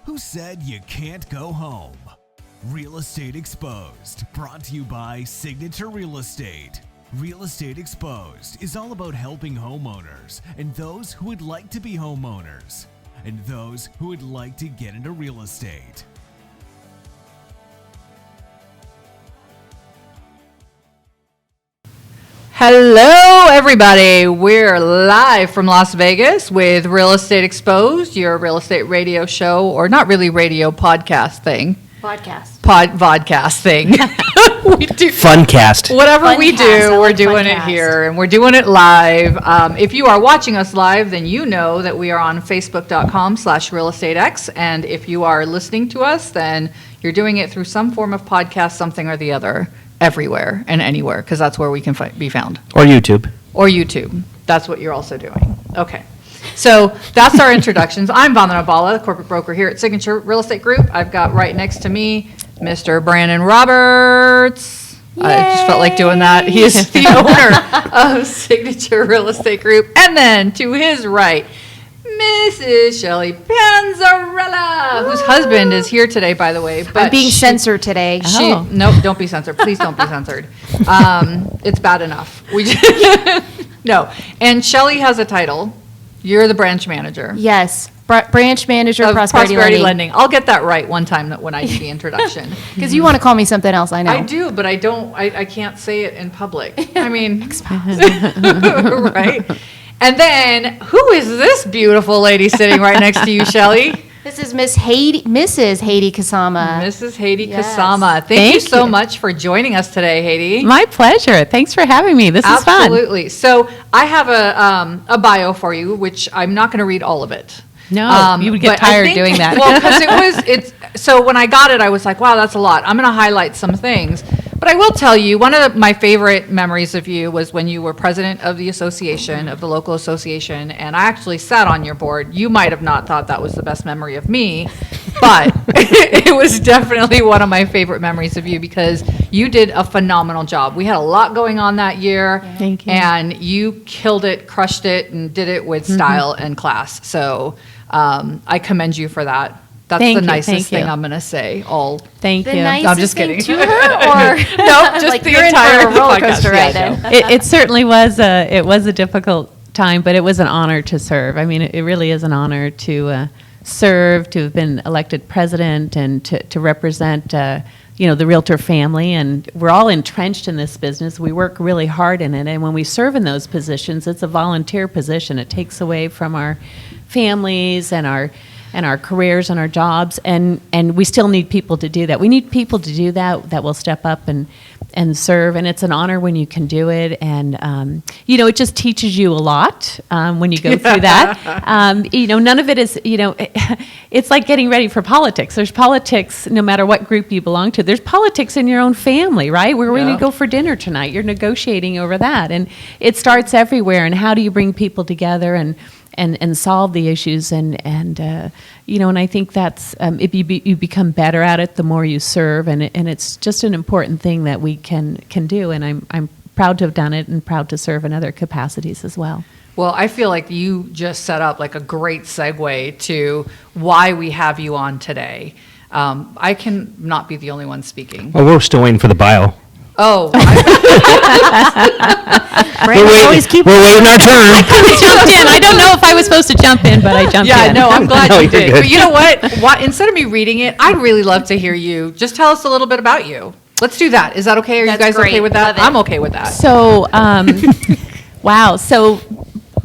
Who said you can't go home? Real Estate Exposed, brought to you by Signature Real Estate. Real Estate Exposed is all about helping homeowners and those who would like to be homeowners and those who would like to get into real estate. Hello, everybody. We're live from Las Vegas with Real Estate Exposed, your real estate radio show, or not really radio, podcast thing. Vodcast thing. We do Funcast. whatever we do. We're doing it Funcast. here, and we're doing it live. If you are watching us live, then you know that we are on Facebook.com/RealEstateX, and if you are listening to us, then you're doing it through some form of podcast, something or the other, everywhere and anywhere, because that's where we can be found. Or YouTube. Or YouTube. That's what you're also doing. Okay. So that's our introductions. I'm Vandana Bala, corporate broker here at Signature Real Estate Group. I've got right next to me Mr. Brandon Roberts. I just felt like doing that. He is the owner of Signature Real Estate Group. And then to his right, Mrs. Shelley Panzarella, whose husband is here today, by the way. But I'm being censored today. Nope, don't be censored. Please don't be censored. It's bad enough. No. And Shelley has a title. You're the branch manager. Yes, branch manager, Of prosperity lending. I'll get that right one time when I do the introduction. Because you want to call me something else, I know. I do, but I don't. I can't say it in public. I mean, right? And then, who is this beautiful lady sitting right next to you, Shelley? This is Mrs. Heidi Kasama. Mrs. Heidi Yes. Kasama. Thank you so much for joining us today, Heidi. My pleasure. Thanks for having me. This is fun. Absolutely. So I have a bio for you, which I'm not going to read all of it. No, you would get but I tired think- doing that. Well, because so when I got it, I was like, wow, that's a lot. I'm going to highlight some things. But I will tell you, one of my favorite memories of you was when you were president of the association, of the local association, and I actually sat on your board. You might have not thought that was the best memory of me, but it was definitely one of my favorite memories of you because you did a phenomenal job. We had a lot going on that year. Thank you. And you killed it, crushed it, and did it with style and class. So I commend you for that. That's Thank the you, nicest thank thing you. I'm going to say. Thank The you. nicest I'm just thing kidding. to her, or No, just like the you're entire in for a roller podcast. coaster Yeah, right no. now. It certainly was a difficult time, but it was an honor to serve. I mean, it really is an honor to serve, to have been elected president, and to represent the realtor family. And we're all entrenched in this business. We work really hard in it, and when we serve in those positions, it's a volunteer position. It takes away from our families and our careers and our jobs, and we still need people to do that. We need people to do that will step up and serve, and it's an honor when you can do it, and it just teaches you a lot when you go through that. None of it is, it's like getting ready for politics. There's politics no matter what group you belong to. There's politics in your own family, right? We're going to go for dinner tonight. You're negotiating over that, and it starts everywhere. And how do you bring people together and solve the issues, and I think that's if you become better at it the more you serve, and it's just an important thing that we can do, and I'm proud to have done it and proud to serve in other capacities as well. Well, I feel like you just set up like a great segue to why we have you on today. I can not be the only one speaking. Well, we're still waiting for the bio. Oh, We're waiting our turn. Jumped in. I don't know if I was supposed to jump in, but I jumped in. yeah, no, I'm glad No, you you're did. good. But you know what? Instead of me reading it, I'd really love to hear you. Just tell us a little bit about you. Let's do that. Is that okay? Are you That's guys okay great. with that? Love it. I'm okay with that. So, wow. So,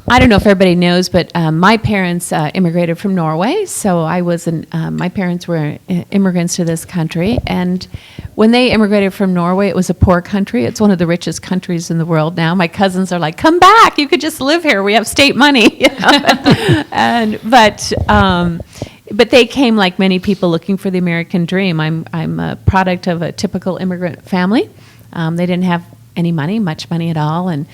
I don't know if everybody knows, but my parents immigrated from Norway. So my parents were immigrants to this country. And when they immigrated from Norway, it was a poor country. It's one of the richest countries in the world now. My cousins are like, come back. You could just live here. We have state money. But they came like many people looking for the American dream. I'm a product of a typical immigrant family. They didn't have any money, much money at all. And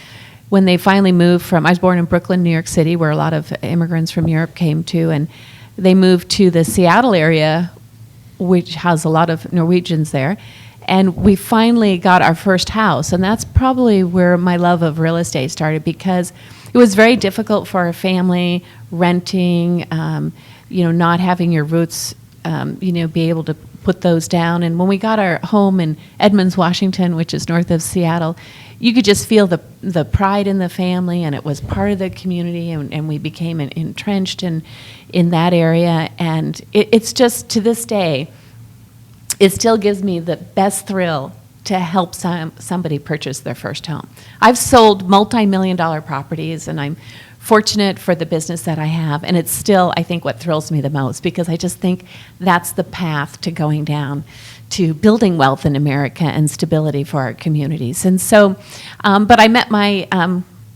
when they finally moved I was born in Brooklyn, New York City, where a lot of immigrants from Europe came to, and they moved to the Seattle area, which has a lot of Norwegians there. And we finally got our first house, and that's probably where my love of real estate started, because it was very difficult for our family renting, not having your roots be able to put those down. And when we got our home in Edmonds, Washington, which is north of Seattle, you could just feel the pride in the family, and it was part of the community, and we became entrenched in that area. And it's just, to this day, it still gives me the best thrill to help somebody purchase their first home. I've sold multi-million-dollar properties, and I'm fortunate for the business that I have, and it's still, I think, what thrills me the most, because I just think that's the path to going down to building wealth in America and stability for our communities. And so, but I met my,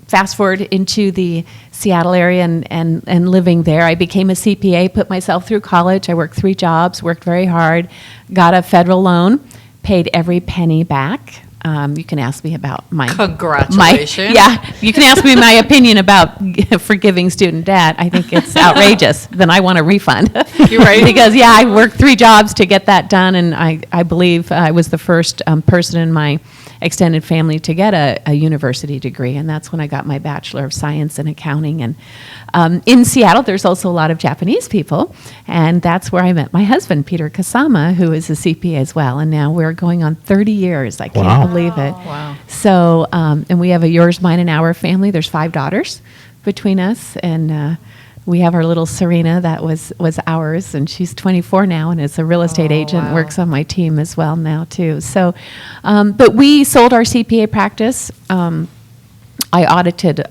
fast forward into the Seattle area and living there. I became a CPA, put myself through college. I worked 3 jobs, worked very hard, got a federal loan, paid every penny back. You can ask me about my... Congratulations. You can ask me my opinion about forgiving student debt. I think it's outrageous. Then I want a refund. You're right. Because, I worked 3 jobs to get that done, and I believe I was the first person in my extended family to get a university degree, and that's when I got my Bachelor of Science in Accounting. And in Seattle, there's also a lot of Japanese people, and that's where I met my husband, Peter Kasama, who is a CPA as well, and now we're going on 30 years. I can't believe it. Wow. So, and we have a yours, mine, and our family. There's 5 daughters between us, and we have our little Serena that was ours, and she's 24 now and is a real estate agent, wow. works on my team as well now too. So, but we sold our CPA practice. I audited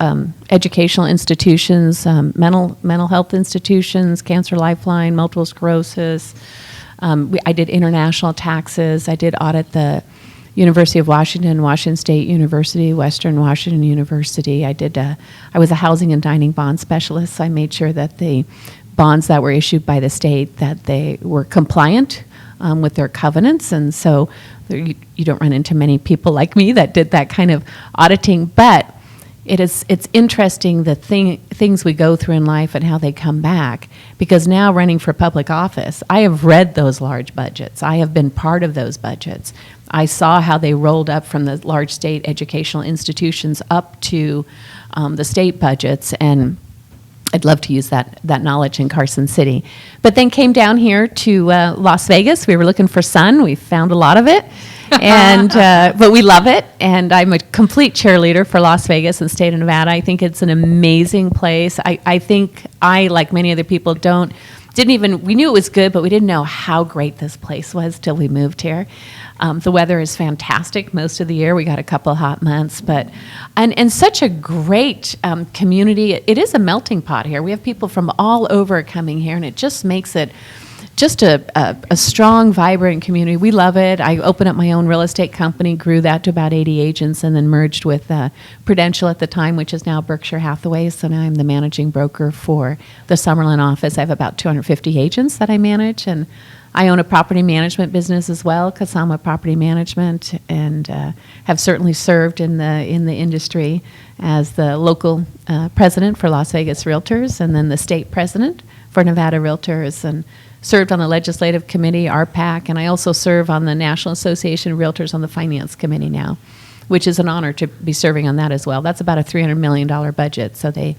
educational institutions, mental health institutions, Cancer Lifeline, multiple sclerosis. I did international taxes. I did audit the University of Washington, Washington State University, Western Washington University. I was a housing and dining bond specialist, so I made sure that the bonds that were issued by the state, that they were compliant with their covenants, and so you don't run into many people like me that did that kind of auditing, but it's interesting the things we go through in life and how they come back, because now running for public office, I have read those large budgets. I have been part of those budgets. I saw how they rolled up from the large state educational institutions up to the state budgets, and I'd love to use that knowledge in Carson City. But then came down here to Las Vegas. We were looking for sun. We found a lot of it, and but we love it. And I'm a complete cheerleader for Las Vegas and state of Nevada. I think it's an amazing place. I think like many other people, we knew it was good, but we didn't know how great this place was till we moved here. The weather is fantastic most of the year. We got a couple hot months, but and such a great community. It is a melting pot here. We have people from all over coming here, and it just makes it just a strong, vibrant community. We love it. I opened up my own real estate company, grew that to about 80 agents, and then merged with Prudential at the time, which is now Berkshire Hathaway. So now I'm the managing broker for the Summerlin office. I have about 250 agents that I manage, and I own a property management business as well, Kasama Property Management, and have certainly served in the industry as the local president for Las Vegas Realtors, and then the state president for Nevada Realtors, and served on the legislative committee, RPAC, and I also serve on the National Association of Realtors on the finance committee now, which is an honor to be serving on that as well. That's about a $300 million budget, so they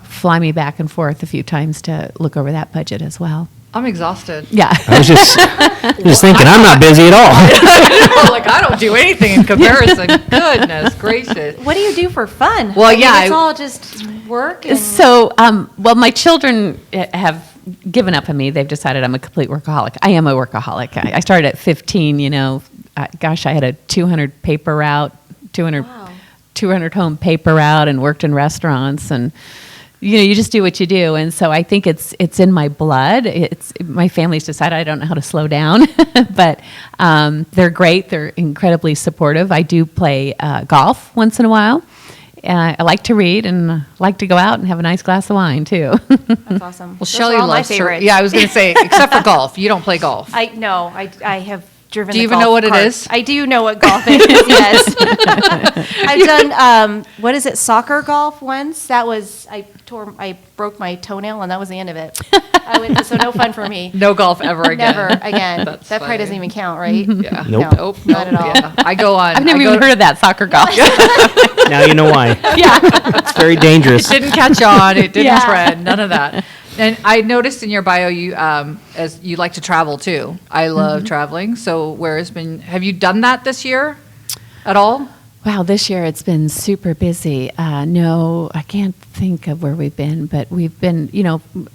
fly me back and forth a few times to look over that budget as well. I'm exhausted. Yeah. I was just thinking, I'm not busy at all. Like, I don't do anything in comparison. Goodness gracious. What do you do for fun? Well, I mean, yeah, it's all just work. And So, well, my children have given up on me. They've decided I'm a complete workaholic. I am a workaholic. I started at 15, gosh, I had a 200 paper route, 200 home paper route, and worked in restaurants, and you just do what you do. And so I think it's in my blood. My family's decided I don't know how to slow down, but they're great. They're incredibly supportive. I do play golf once in a while. I like to read, and I like to go out and have a nice glass of wine too. That's awesome. Well, Those Shelley are all my loves her. favorites. Yeah, I was going to say, except for golf. You don't play golf. I have driven. Do you the even know golf what it cart. is? I do know what golf is. Yes, I've done. What is it? Soccer golf once. That was I broke my toenail, and that was the end of it. So no fun for me. No golf ever again. Never again. That's That probably funny. doesn't even count, right? Yeah. Nope. Nope. Not at all. Yeah. I go on. I've never even heard of that, soccer golf. Now you know why. Yeah. It's very dangerous. It didn't catch on. It didn't Yeah. trend. None of that. And I noticed in your bio, you, as you like to travel too. I love traveling. So have you done that this year at all? Wow, this year it's been super busy. No, I can't think of where we've been, but we've been,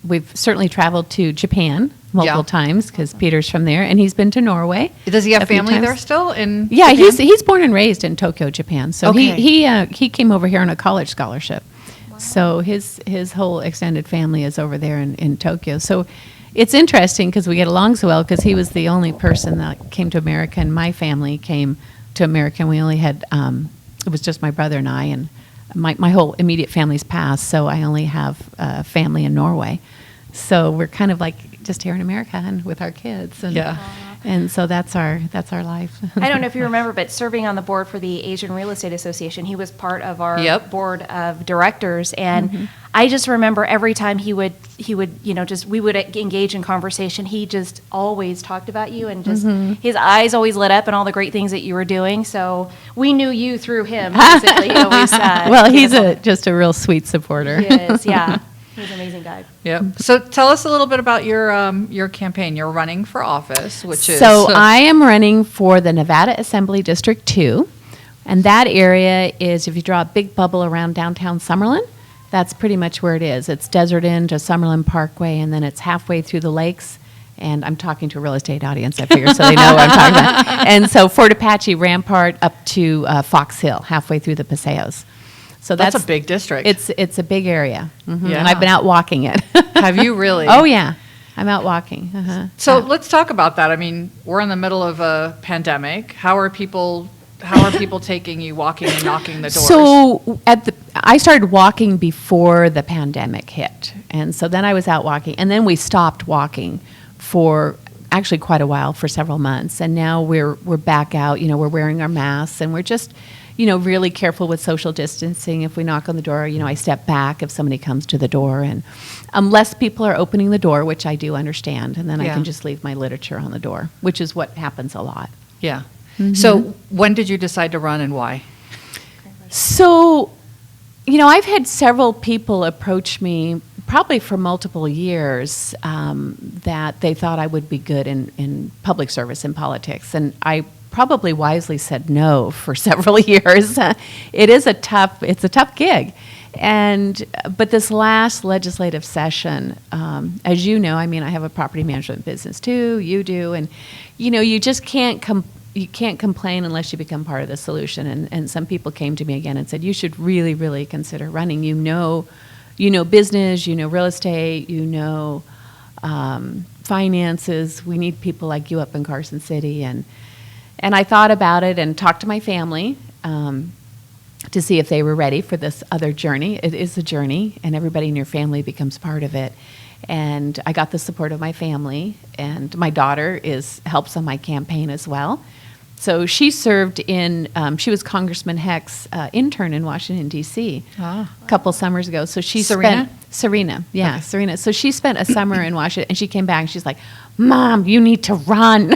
we've certainly traveled to Japan multiple times because Peter's from there, and he's been to Norway. Does he have a few family times. there still? Yeah, he's born and raised in Tokyo, Japan. So he came over here on a college scholarship. So his whole extended family is over there in Tokyo. So it's interesting because we get along so well because he was the only person that came to America, and my family came to America. And we only had it was just my brother and I, and my whole immediate family's passed. So I only have family in Norway. So we're kind of like just here in America and with our kids. And, and so that's our life. I don't know if you remember, but serving on the board for the Asian Real Estate Association, he was part of our board of directors. And I just remember every time he would, we would engage in conversation, he just always talked about you, and just his eyes always lit up and all the great things that you were doing. So we knew you through him, basically. He always, well, he's just a real sweet supporter. He is, yeah. He's an amazing guy. Yep. So tell us a little bit about your campaign. You're running for office, which is... So I am running for the Nevada Assembly District 2, and that area is, if you draw a big bubble around downtown Summerlin, that's pretty much where it is. It's Desert Inn to Summerlin Parkway, and then it's halfway through the lakes. And I'm talking to a real estate audience, I figure, so they know what I'm talking about. And so Fort Apache, Rampart, up to Fox Hill, halfway through the Paseos. So that's a big district. It's a big area, Yeah. and I've been out walking it. Have you really? Oh yeah, I'm out walking. So let's talk about that. I mean, we're in the middle of a pandemic. How are people taking you walking and knocking the doors? So I started walking before the pandemic hit, and so then I was out walking, and then we stopped walking for actually quite a while, for several months, and now we're back out. We're wearing our masks, and we're just really careful with social distancing. If we knock on the door, I step back if somebody comes to the door, and less people are opening the door, which I do understand, and then I can just leave my literature on the door, which is what happens a lot. Yeah. So when did you decide to run, and why? So, I've had several people approach me probably for multiple years that they thought I would be good in public service, in politics, and I probably wisely said no for several years. It's a tough gig. But this last legislative session, as you know, I have a property management business too, you do, and you just can't complain unless you become part of the solution. And some people came to me again and said, you should really, really consider running. Business, real estate, finances. We need people like you up in Carson City. And I thought about it and talked to my family to see if they were ready for this other journey. It is a journey, and everybody in your family becomes part of it. And I got the support of my family, and my daughter helps on my campaign as well. So she served she was Congressman Heck's intern in Washington, D.C. a couple summers ago. So she Serena. Yeah, okay. Serena. So she spent a summer in Washington, and she came back, and she's like, Mom, you need to run.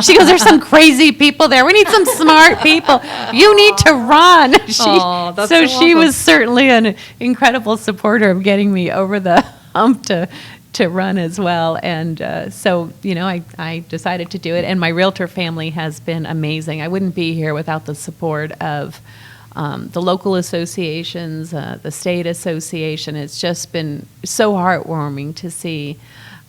She goes, there's some crazy people there. We need some smart people. You need to run. So she was certainly an incredible supporter of getting me over the hump to run as well. And so, I decided to do it. And my realtor family has been amazing. I wouldn't be here without the support of the local associations, the state association. It's just been so heartwarming to see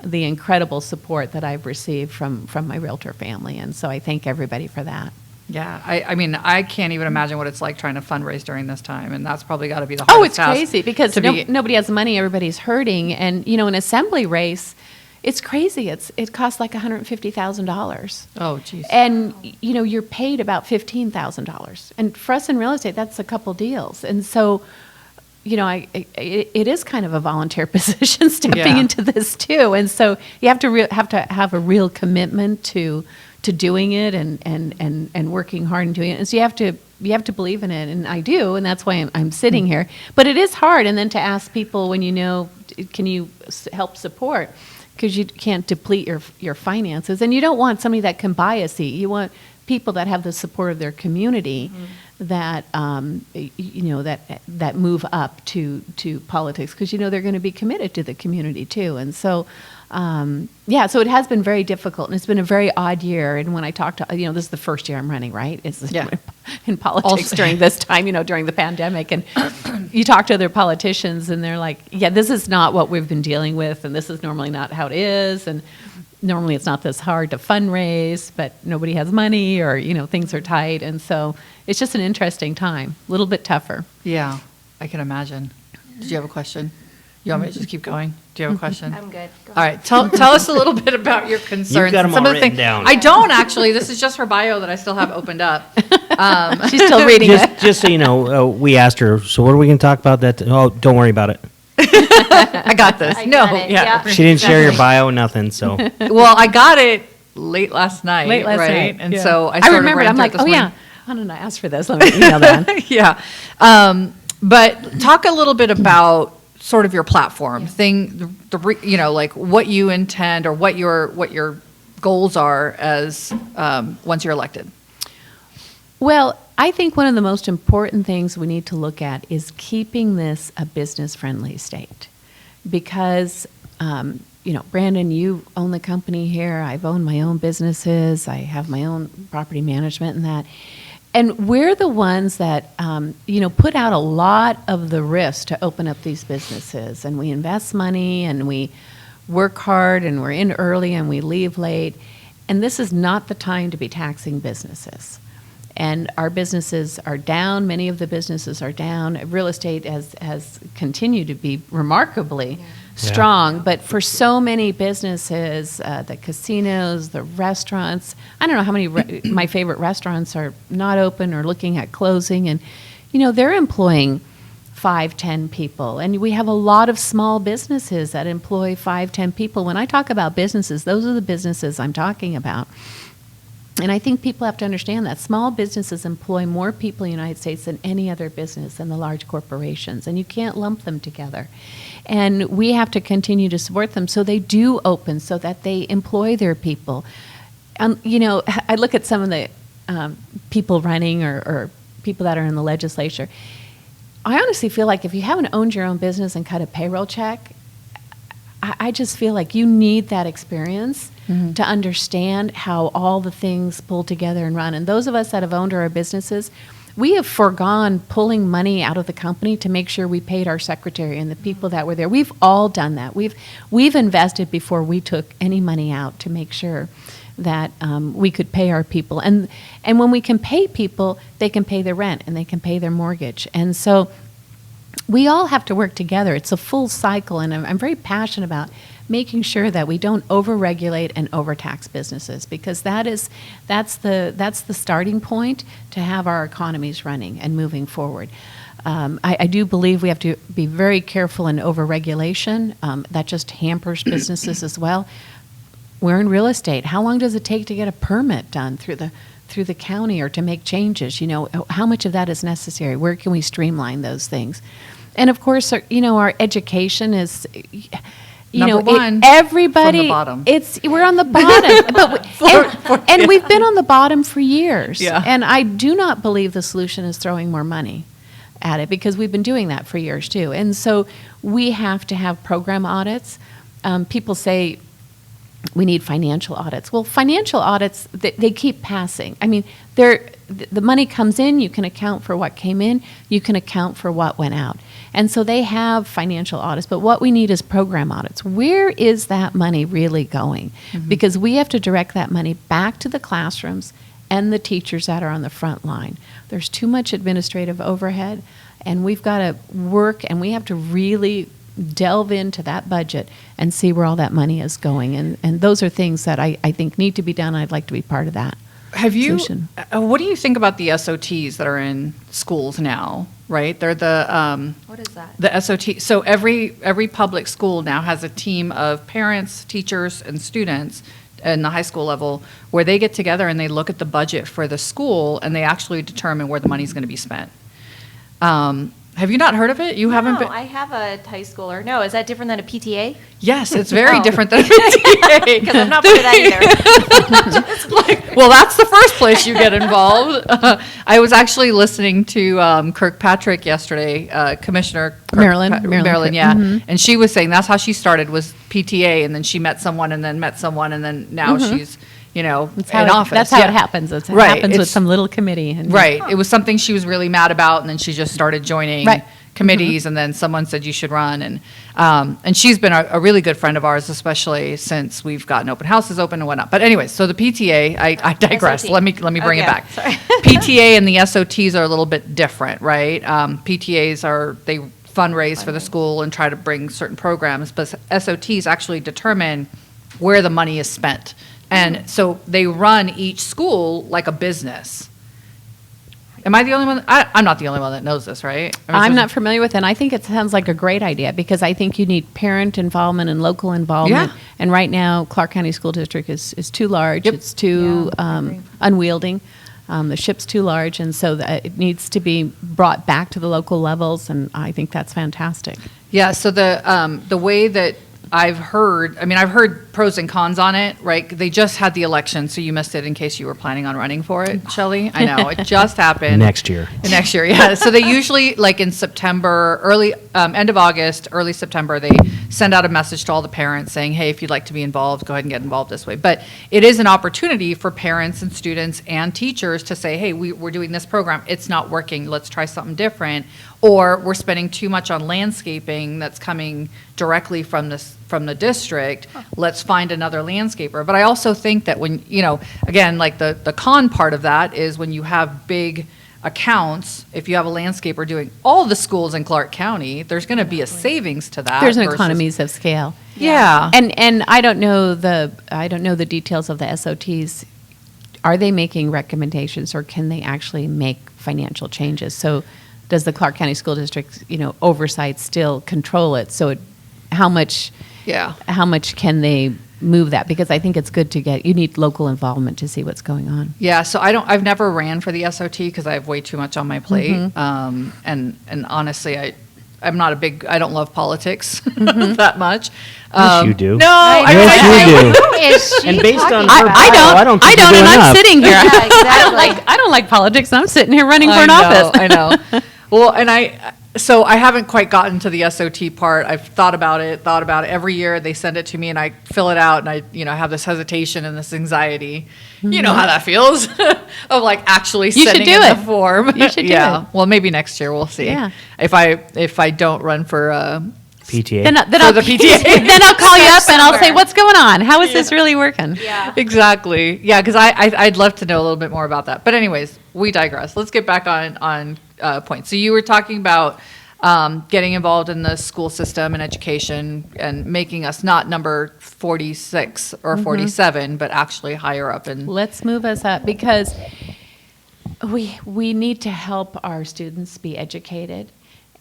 the incredible support that I've received from my realtor family. And so I thank everybody for that. Yeah, I can't even imagine what it's like trying to fundraise during this time, and that's probably got to be the hardest task. Oh, it's crazy because nobody has money, everybody's hurting, and an assembly race, it's crazy. It costs like $150,000. Oh, geez. And you're paid about $15,000, and for us in real estate, that's a couple deals, and so. It is kind of a volunteer position stepping into this too, and so you have to have a real commitment to doing it and working hard and doing it. And so you have to believe in it, and I do, and that's why I'm sitting here. But it is hard, and then to ask people when can you help support, because you can't deplete your finances, and you don't want somebody that can buy a seat. You want people that have the support of their community that that move up to politics, because they're going to be committed to the community too. And so so it has been very difficult, and it's been a very odd year. And when I talk to this is the first year I'm running, right? It's in politics during this time, during the pandemic, and you talk to other politicians and they're like, yeah, this is not what we've been dealing with, and this is normally not how it is, and normally it's not this hard to fundraise, but nobody has money, or things are tight. And so it's just an interesting time, a little bit tougher. Yeah, I can imagine. Did you have a question? You want me to just keep going? Do you have a question? I'm good. Go All right, tell us a little bit about your concerns. You've got 'em and all of the written down. I don't actually. This is just her bio that I still have opened up. She's still reading it. Just so you know, we asked her, so what are we going to talk about that? Oh, don't worry about it. I got this. I No, got it, yeah. yeah. She didn't share your bio, nothing, so. Well, I got it late last night. Late last right? night, And yeah. so I I sort of remembered. ran I'm through it like, this oh morning. yeah, how did I ask for this? Let me email that. Yeah. But talk a little bit about sort of your platform like what you intend, or what your goals are as once you're elected. Well, I think one of the most important things we need to look at is keeping this a business-friendly state, because Brandon, you own the company here. I've owned my own businesses. I have my own property management and that. And we're the ones that, put out a lot of the risk to open up these businesses. And we invest money, and we work hard, and we're in early, and we leave late. And this is not the time to be taxing businesses. And our businesses are down. Many of the businesses are down. Real estate has continued to be remarkably strong. But for so many businesses, the casinos, the restaurants, I don't know how many my favorite restaurants are not open or looking at closing. And, they're employing 5-10 people. And we have a lot of small businesses that employ 5-10 people. When I talk about businesses, those are the businesses I'm talking about. And I think people have to understand that small businesses employ more people in the United States than any other business than the large corporations, and you can't lump them together. And we have to continue to support them so they do open, so that they employ their people. I look at some of the people running or people that are in the legislature. I honestly feel like if you haven't owned your own business and cut a payroll check, I just feel like you need that experience to understand how all the things pull together and run. And those of us that have owned our businesses, we have foregone pulling money out of the company to make sure we paid our secretary and the people that were there. We've all done that. We've invested before we took any money out to make sure that we could pay our people. And when we can pay people, they can pay their rent and they can pay their mortgage. And so we all have to work together. It's a full cycle, and I'm very passionate about making sure that we don't overregulate and overtax businesses, because that's the starting point to have our economies running and moving forward. I do believe we have to be very careful in overregulation. That just hampers businesses as well. We're in real estate. How long does it take to get a permit done through the county or to make changes? How much of that is necessary? Where can we streamline those things? And of course, our education is, Number one, everybody. from the bottom. We're on the bottom, and we've been on the bottom for years. Yeah. And I do not believe the solution is throwing more money at it, because we've been doing that for years too. And so we have to have program audits. People say we need financial audits. Well, financial audits, they keep passing. I mean, the money comes in, you can account for what came in, you can account for what went out. And so they have financial audits, but what we need is program audits. Where is that money really going? Mm-hmm. Because we have to direct that money back to the classrooms and the teachers that are on the front line. There's too much administrative overhead, and we've got to work, and we have to really delve into that budget and see where all that money is going. And those are things that I think need to be done. I'd like to be part of that. Have you? Solution. What do you think about the SOTs that are in schools now? Right, they're the What is that? the SOT. So every public school now has a team of parents, teachers, and students in the high school level where they get together and they look at the budget for the school and they actually determine where the money's going to be spent. Have you not heard of it? You haven't No, been? I have a high schooler. No, is that different than a PTA? Yes, it's very Oh. different than a PTA. Because I'm not part of that either. Well, that's the first place you get involved. I was actually listening to Kirkpatrick yesterday, Commissioner Marilyn Marilyn, Kirk- yeah. And she was saying that's how she started, was PTA, and then she met someone, and then now she's, That's in office. That's how Yeah. it happens. It Right, happens with it's- some little committee. And Right. It was something she was really mad about, and then she just started joining Right. committees, and then someone said you should run, and she's been a really good friend of ours, especially since we've gotten open houses open and whatnot. But anyways, so the PTA, I digress. SOT. Let me bring it Okay, back. sorry. PTA and the SOTs are a little bit different, right? PTAs they fundraise for the school and try to bring certain programs, but SOTs actually determine where the money is spent. And so they run each school like a business. Am I the only one? I'm not the only one that knows this, right? I'm not familiar with it. And I think it sounds like a great idea because I think you need parent involvement and local involvement. Yeah. And right now, Clark County School District is too large. Yep. It's too Yeah, I agree. unwielding. The ship's too large, and so it needs to be brought back to the local levels. And I think that's fantastic. Yeah, so the way that I've heard pros and cons on it, right? They just had the election, so you missed it in case you were planning on running for it, Shelley. I know, it just happened. Next year. Next year, yeah. So they usually, like in September, end of August, early September, they send out a message to all the parents saying, hey, if you'd like to be involved, go ahead and get involved this way. But it is an opportunity for parents and students and teachers to say, hey, we're doing this program. It's not working. Let's try something different. Or we're spending too much on landscaping that's coming directly from the district. Let's find another landscaper. But I also think that when, again, like the con part of that is when you have big accounts, if you have a landscaper doing all the schools in Clark County, there's going to be a savings to that. There's an versus- economies of scale. Yeah. And I don't know the details of the SOTs. Are they making recommendations, or can they actually make financial changes? So, does the Clark County School District, oversight still control it? So, how much can they move that? Because I think it's good you need local involvement to see what's going on. Yeah, so I've never ran for the SOT because I have way too much on my plate. And honestly, I'm not I don't love politics that much. Yes, you do. No, Yes, you do. Who is she And based on talking her about? bio, I don't think you're doing and I'm enough. sitting here. Yeah, exactly. I don't like politics. I'm sitting here running for I an know, office. I know. Well, and I haven't quite gotten to the SOT part. I've thought about it. Every year they send it to me and I fill it out and I have this hesitation and this anxiety. You know how that feels of like actually should sending do in it. the form. You should do yeah. it. Well, maybe next year we'll see. Yeah. If I don't run for PTA. Then For I'll, the PTA. then I'll call you up and I'll say, somewhere. what's going on? How is this really working? Yeah. Exactly. Yeah, because I'd love to know a little bit more about that. But anyways, we digress. Let's get back on point. So you were talking about getting involved in the school system and education and making us not number 46 or 47, but actually higher up in. Let's move us up because we need to help our students be educated.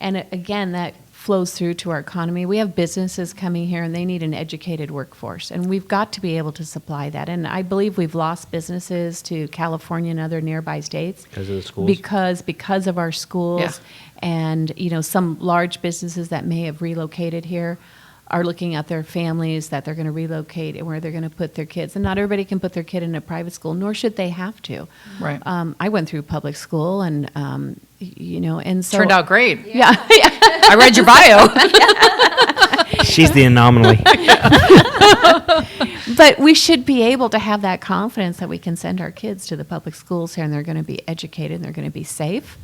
And again, that flows through to our economy. We have businesses coming here and they need an educated workforce. And we've got to be able to supply that. And I believe we've lost businesses to California and other nearby states. Because of the schools? Because of our schools. Yeah. And, some large businesses that may have relocated here are looking at their families that they're going to relocate and where they're going to put their kids. And not everybody can put their kid in a private school, nor should they have to. Right. I went through public school and, and so. Turned out great. Yeah. I read your bio. She's the anomaly. But we should be able to have that confidence that we can send our kids to the public schools here and they're going to be educated and they're going to be safe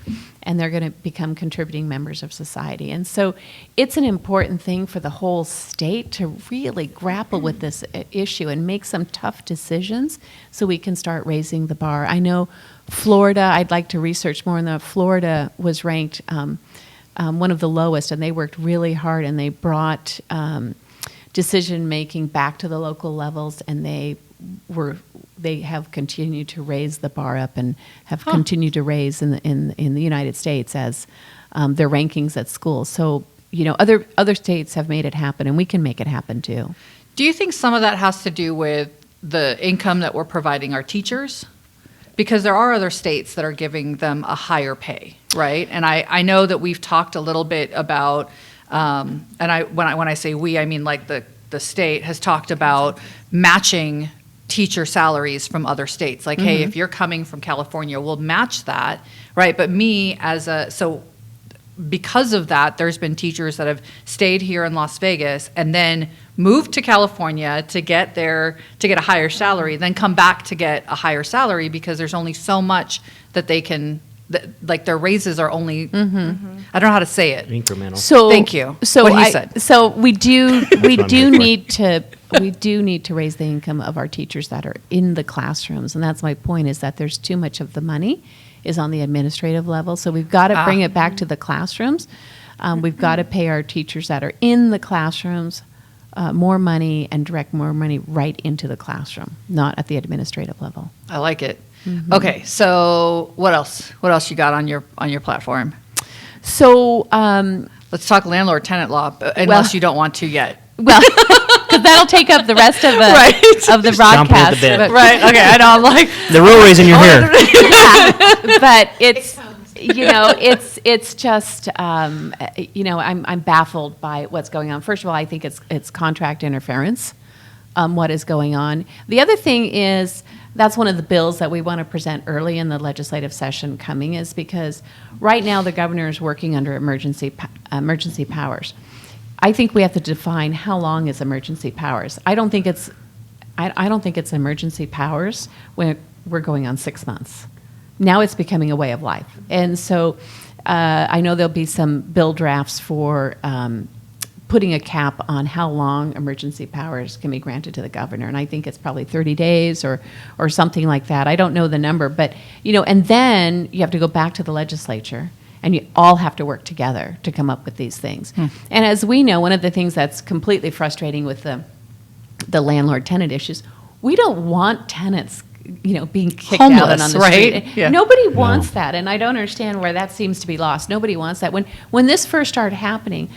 and they're going to become contributing members of society. And so it's an important thing for the whole state to really grapple with this issue and make some tough decisions so we can start raising the bar. I know Florida, I'd like to research more on that. Florida was ranked one of the lowest, and they worked really hard and they brought decision making back to the local levels, and they have continued to raise the bar up and have continued to raise in the United States as their rankings at schools. So other states have made it happen, and we can make it happen too. Do you think some of that has to do with the income that we're providing our teachers? because there are other states that are giving them a higher pay, right? And I know that we've talked a little bit about, and when I say we, I mean like the state has talked about matching teacher salaries from other states. Like, hey, if you're coming from California, we'll match that, right? But me so because of that, there's been teachers that have stayed here in Las Vegas and then moved to California to get a higher salary, then come back to get a higher salary because there's only so much that they can, like their raises are only, I don't know how to say it. Incremental. So Thank you. So What he said. So we do I'm here for. need to raise the income of our teachers that are in the classrooms, and that's my point. Is that there's too much of the money is on the administrative level, so we've got to bring it back to the classrooms. We've got to pay our teachers that are in the classrooms more money and direct more money right into the classroom, not at the administrative level. I like it. Okay, so what else? What else you got on your platform? So, Let's talk landlord tenant law, unless you don't want to yet. well, because that'll take up the rest of the Right. of the Just chomping at the broadcast. bit. But, Right. Okay. I know. I'm like, The real reason you're here. but it's it's just I'm baffled by what's going on. First of all, I think it's contract interference. What is going on? The other thing is that's one of the bills that we want to present early in the legislative session coming, is because right now the governor is working under emergency powers. I think we have to define how long is emergency powers. I don't think it's emergency powers when we're going on 6 months. Now it's becoming a way of life. And so I know there'll be some bill drafts for putting a cap on how long emergency powers can be granted to the governor. And I think it's probably 30 days or something like that. I don't know the number, but, and then you have to go back to the legislature and you all have to work together to come up with these things. And as we know, one of the things that's completely frustrating with the landlord-tenant issues, we don't want tenants being kicked out and on Homeless, the right? street. Yeah. Nobody wants that, and I don't understand where that seems to be lost. Nobody wants that. When this first started happening,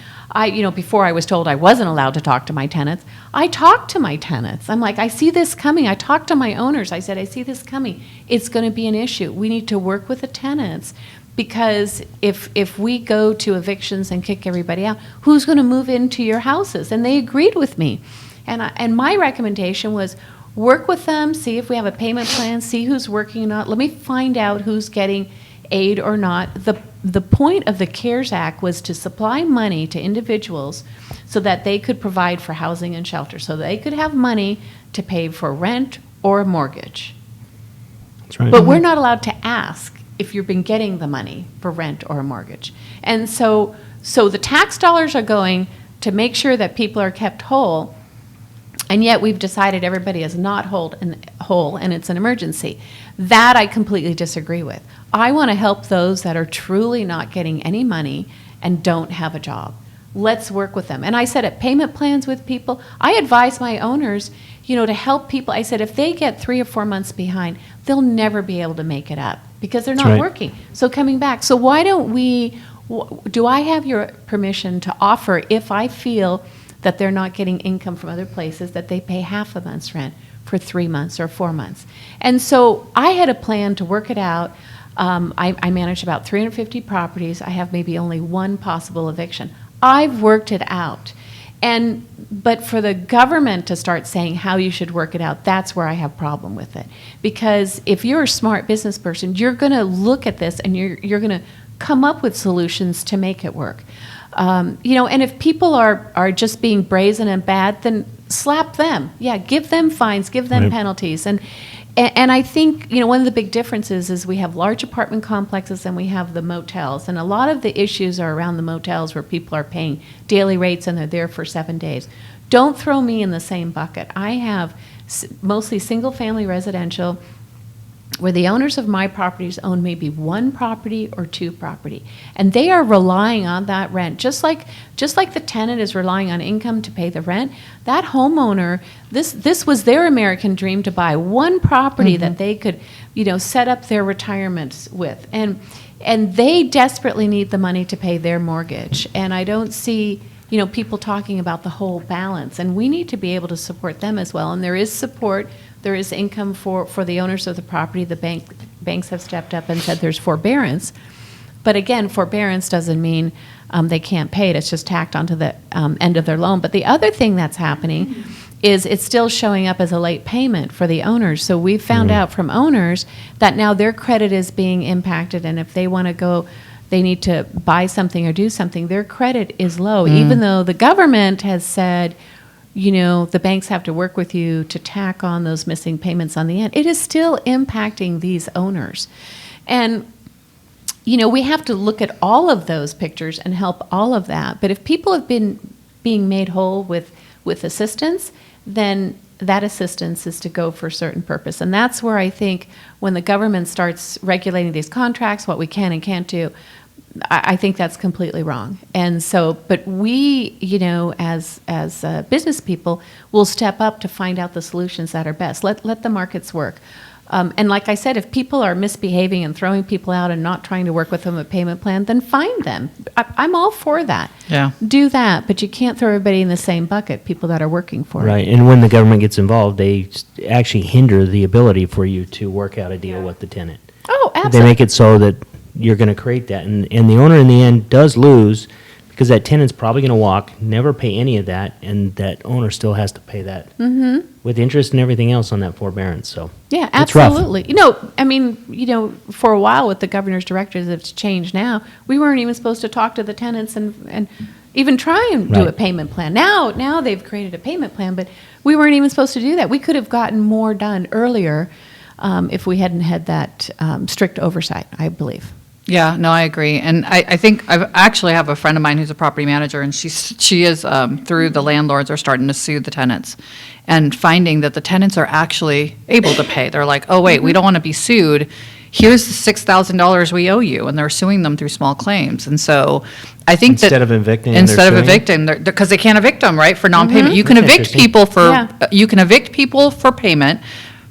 before I was told I wasn't allowed to talk to my tenants, I talked to my tenants. I'm like, I see this coming. I talked to my owners. I said, I see this coming. It's going to be an issue. We need to work with the tenants, because if we go to evictions and kick everybody out, who's going to move into your houses? And they agreed with me. And my recommendation was, work with them, see if we have a payment plan, see who's working or not. Let me find out who's getting aid or not. The point of the CARES Act was to supply money to individuals so that they could provide for housing and shelter, so they could have money to pay for rent or a mortgage. That's right. But we're not allowed to ask if you've been getting the money for rent or a mortgage. And so the tax dollars are going to make sure that people are kept whole, and yet we've decided everybody is not whole and it's an emergency. That I completely disagree with. I want to help those that are truly not getting any money and don't have a job. Let's work with them. And I set up payment plans with people. I advise my owners, to help people. I said, if they get 3 or 4 months behind, they'll never be able to make it up because they're not right. working. So coming back. So why don't do I have your permission to offer, if I feel that they're not getting income from other places, that they pay half a month's rent for 3 months or 4 months? And so I had a plan to work it out. I manage about 350 properties. I have maybe only one possible eviction. I've worked it out. But for the government to start saying how you should work it out, that's where I have a problem with it. Because if you're a smart business person, you're going to look at this and you're going to come up with solutions to make it work. And if people are just being brazen and bad, then slap them. Yeah, give them fines, give them Right. penalties. And I think, one of the big differences is we have large apartment complexes and we have the motels. And a lot of the issues are around the motels where people are paying daily rates and they're there for 7 days. Don't throw me in the same bucket. I have mostly single-family residential where the owners of my properties own maybe 1 property or 2 property, and they are relying on that rent, just like the tenant is relying on income to pay the rent. That homeowner, this was their American dream, to buy 1 property that they could, set up their retirements with, and they desperately need the money to pay their mortgage. And I don't see people talking about the whole balance, and we need to be able to support them as well. And there is support. There is income for the owners of the property. The bank banks have stepped up and said there's forbearance. But again, forbearance doesn't mean they can't pay it. It's just tacked onto the end of their loan. But the other thing that's happening is it's still showing up as a late payment for the owners. So we've found out from owners that now their credit is being impacted, and if they want to go, they need to buy something or do something, their credit is low, even though the government has said, you know, the banks have to work with you to tack on those missing payments on the end. It is still impacting these owners. And you know, we have to look at all of those pictures and help all of that. But if people have been being made whole with assistance, then that assistance is to go for a certain purpose. And that's where I think when the government starts regulating these contracts, what we can and can't do, I think that's completely wrong. And so, but we, you know, as business people, will step up to find out the solutions that are best. Let the markets work. And like I said, if people are misbehaving and throwing people out and not trying to work with them a payment plan, then fine them. I'm all for that. Yeah. Do that, but you can't throw everybody in the same bucket, people that are working for it. Right, and when the government gets involved, they actually hinder the ability for you to work out a deal with the tenant. Oh, They absolutely. make it so that you're going to create that, and the owner in the end does lose because that tenant's probably going to walk, never pay any of that, and that owner still has to pay that with interest and everything else on that forbearance. So Yeah, it's rough. absolutely. You know, I mean, you know, for a while with the governor's directives, it's changed now. We weren't even supposed to talk to the tenants and even try and do a Right. payment plan. Now they've created a payment plan, but we weren't even supposed to do that. We could have gotten more done earlier if we hadn't had that strict oversight, I believe. Yeah, no, I agree. And I think I actually have a friend of mine who's a property manager, and she is, through the landlords, are starting to sue the tenants and finding that the tenants are actually able to pay. They're like, oh, wait, we don't want to be sued. Here's the $6,000 we owe you. And they're suing them through small claims. And so I think that. Instead of evicting them, Instead of they're suing? evicting, because they can't evict them, right, for non-payment. You can That's evict interesting. people for, Yeah. you can evict people for payment,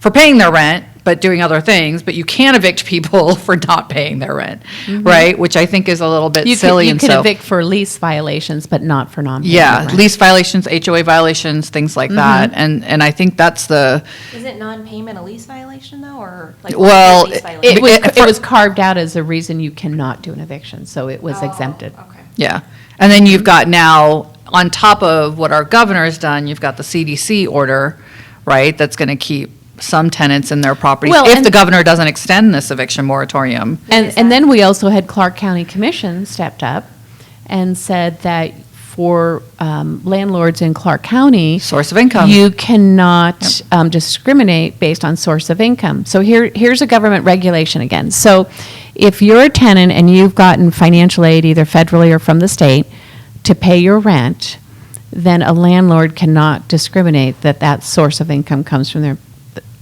for paying their rent, but doing other things, but you can't evict people for not paying their rent, right? Which I think is a little bit silly. You And can so, evict for lease violations, but not for non-payment. yeah, rent. lease violations, HOA violations, things like that. And I think that's the, Is it non-payment a lease violation though, or like? Well, lease violation? It was carved out as a reason you cannot do an eviction, so it was exempted. Okay. yeah. And then you've got now, on top of what our governor has done, you've got the CDC order, right? That's going to keep some tenants in their properties Well, if and- the governor doesn't extend this eviction moratorium. And then we also had Clark County Commission stepped up and said that for landlords in Clark County. Source of income. You cannot discriminate based on source of income. So here's a government regulation again. So if you're a tenant and you've gotten financial aid, either federally or from the state, to pay your rent, then a landlord cannot discriminate that source of income comes from there.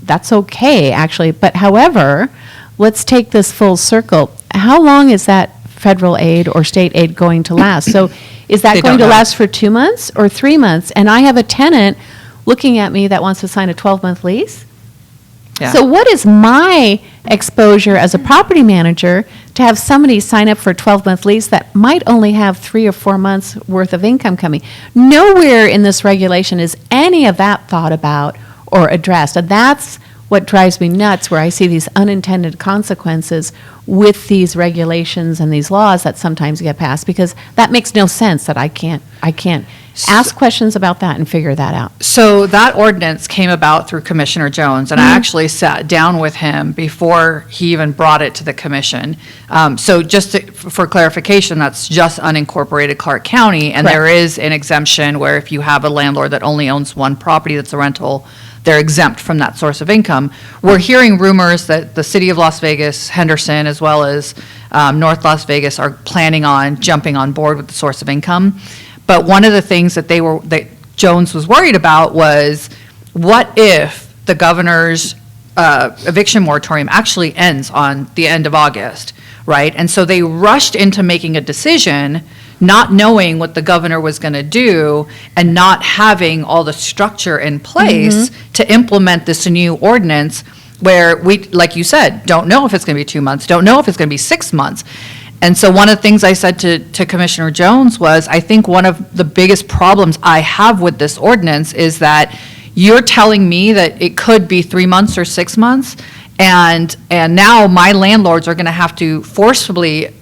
That's okay, actually. But however, let's take this full circle. How long is that federal aid or state aid going to last? So is that They going don't to know. last for 2 months or 3 months? And I have a tenant looking at me that wants to sign a 12-month lease. Yeah. So what is my exposure as a property manager to have somebody sign up for a 12-month lease that might only have 3 or 4 months worth of income coming? Nowhere in this regulation is any of that thought about or addressed. And that's what drives me nuts, where I see these unintended consequences with these regulations and these laws that sometimes get passed, because that makes no sense that I can't ask questions about that and figure that out. So that ordinance came about through Commissioner Jones, and I actually sat down with him before he even brought it to the commission. So just for clarification, that's just unincorporated Clark County, and there Correct. is an exemption where if you have a landlord that only owns one property that's a rental, they're exempt from that source of income. We're hearing rumors that the city of Las Vegas, Henderson, as well as North Las Vegas are planning on jumping on board with the source of income. But one of the things that that Jones was worried about was, what if the governor's eviction moratorium actually ends on the end of August, right? And so they rushed into making a decision, not knowing what the governor was going to do and not having all the structure in place to implement this new ordinance, where we, like you said, don't know if it's going to be 2 months, don't know if it's going to be 6 months. And so one of the things I said to Commissioner Jones was, I think one of the biggest problems I have with this ordinance is that you're telling me that it could be 3 months or 6 months, And now my landlords are going to have to forcibly,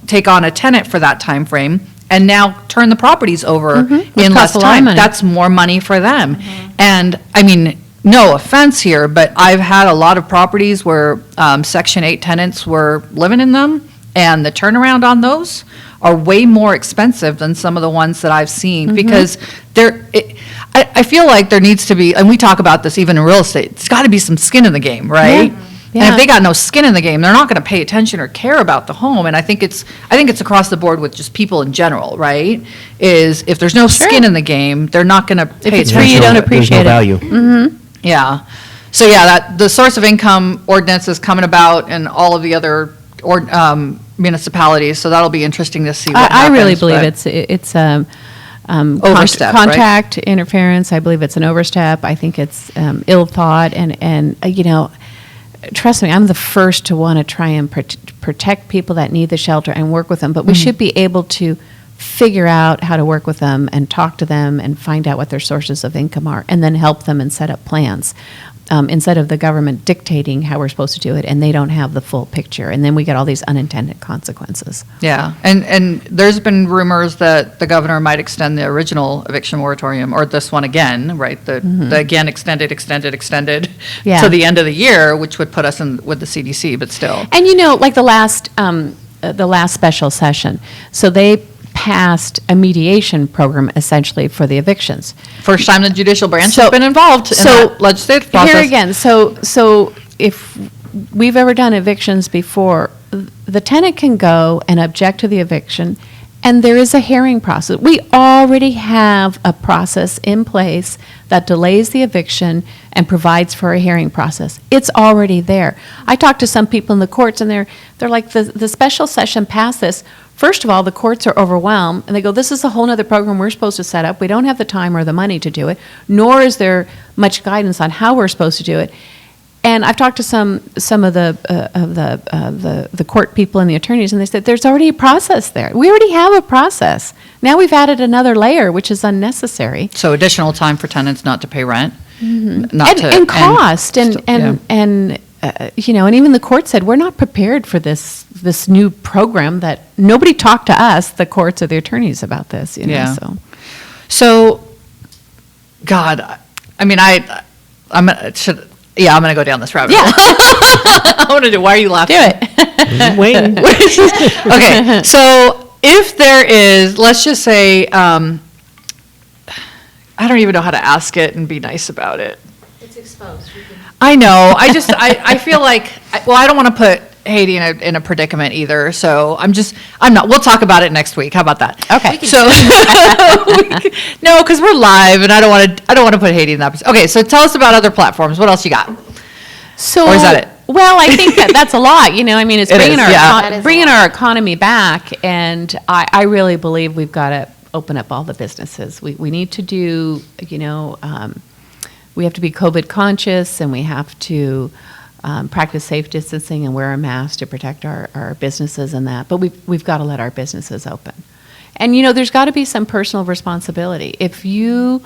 take on a tenant for that time frame and now turn the properties over in less costs a lot of time. money. That's more money for them. And I mean, no offense here, but I've had a lot of properties where Section 8 tenants were living in them, and the turnaround on those are way more expensive than some of the ones that I've seen, because I feel like there needs to be, and we talk about this even in real estate, there's got to be some skin in the game, right? And Yeah. if they got no skin in the game, they're not going to pay attention or care about the home. And I think it's across the board with just people in general, right? Is if there's no skin in the game, they're not going to pay it's attention. free, you don't There's appreciate no it. value. Yeah. So yeah, that the source of income ordinance is coming about in all of the other municipalities. So that'll be interesting to see what I happens. really believe but- it's Overstep, right? contact interference. I believe it's an overstep. I think it's ill thought, and trust me, I'm the first to want to try and protect people that need the shelter and work with them. But we should be able to figure out how to work with them and talk to them and find out what their sources of income are, and then help them and set up plans. Instead of the government dictating how we're supposed to do it, and they don't have the full picture, and then we get all these unintended consequences. Yeah, and there's been rumors that the governor might extend the original eviction moratorium, or this one again, right? The again extended Yeah. to the end of the year, which would put us in with the CDC, but still. And like the last special session, so they passed a mediation program essentially for the evictions. First time the judicial branch So- has been involved in so that legislative process. Here again, so if we've ever done evictions before, the tenant can go and object to the eviction, and there is a hearing process. We already have a process in place that delays the eviction and provides for a hearing process. It's already there. I talked to some people in the courts, and they're like, the special session passed this. First of all, the courts are overwhelmed, and they go, this is a whole nother program we're supposed to set up. We don't have the time or the money to do it, nor is there much guidance on how we're supposed to do it. And I've talked to some of the court people and the attorneys, and they said, there's already a process there. We already have a process. Now we've added another layer, which is unnecessary. So additional time for tenants not to pay rent, And cost, and even the court said, we're not prepared for this new program that, nobody talked to us, the courts or the attorneys, about this, Yeah. so. So, God, I mean, I'm going to go down this rabbit hole. I want to do, why are you laughing? Do it. Waiting. Okay, so if there is, let's just say, I don't even know how to ask it and be nice about it. It's exposed. I know, I feel like, I don't want to put Heidi in a predicament either, so we'll talk about it next week, how about that? Okay. So, no, because we're live, and I don't want to put Heidi in that position. Okay, so tell us about other platforms, what else you got? So, Or is that it? Well, I think that's a lot. It's It bringing is, our yeah. That is a bringing lot. our economy back, and I really believe we've got to open up all the businesses. We need to do, we have to be COVID conscious, and we have to practice safe distancing and wear a mask to protect our businesses and that. But we've got to let our businesses open. And, there's got to be some personal responsibility. If you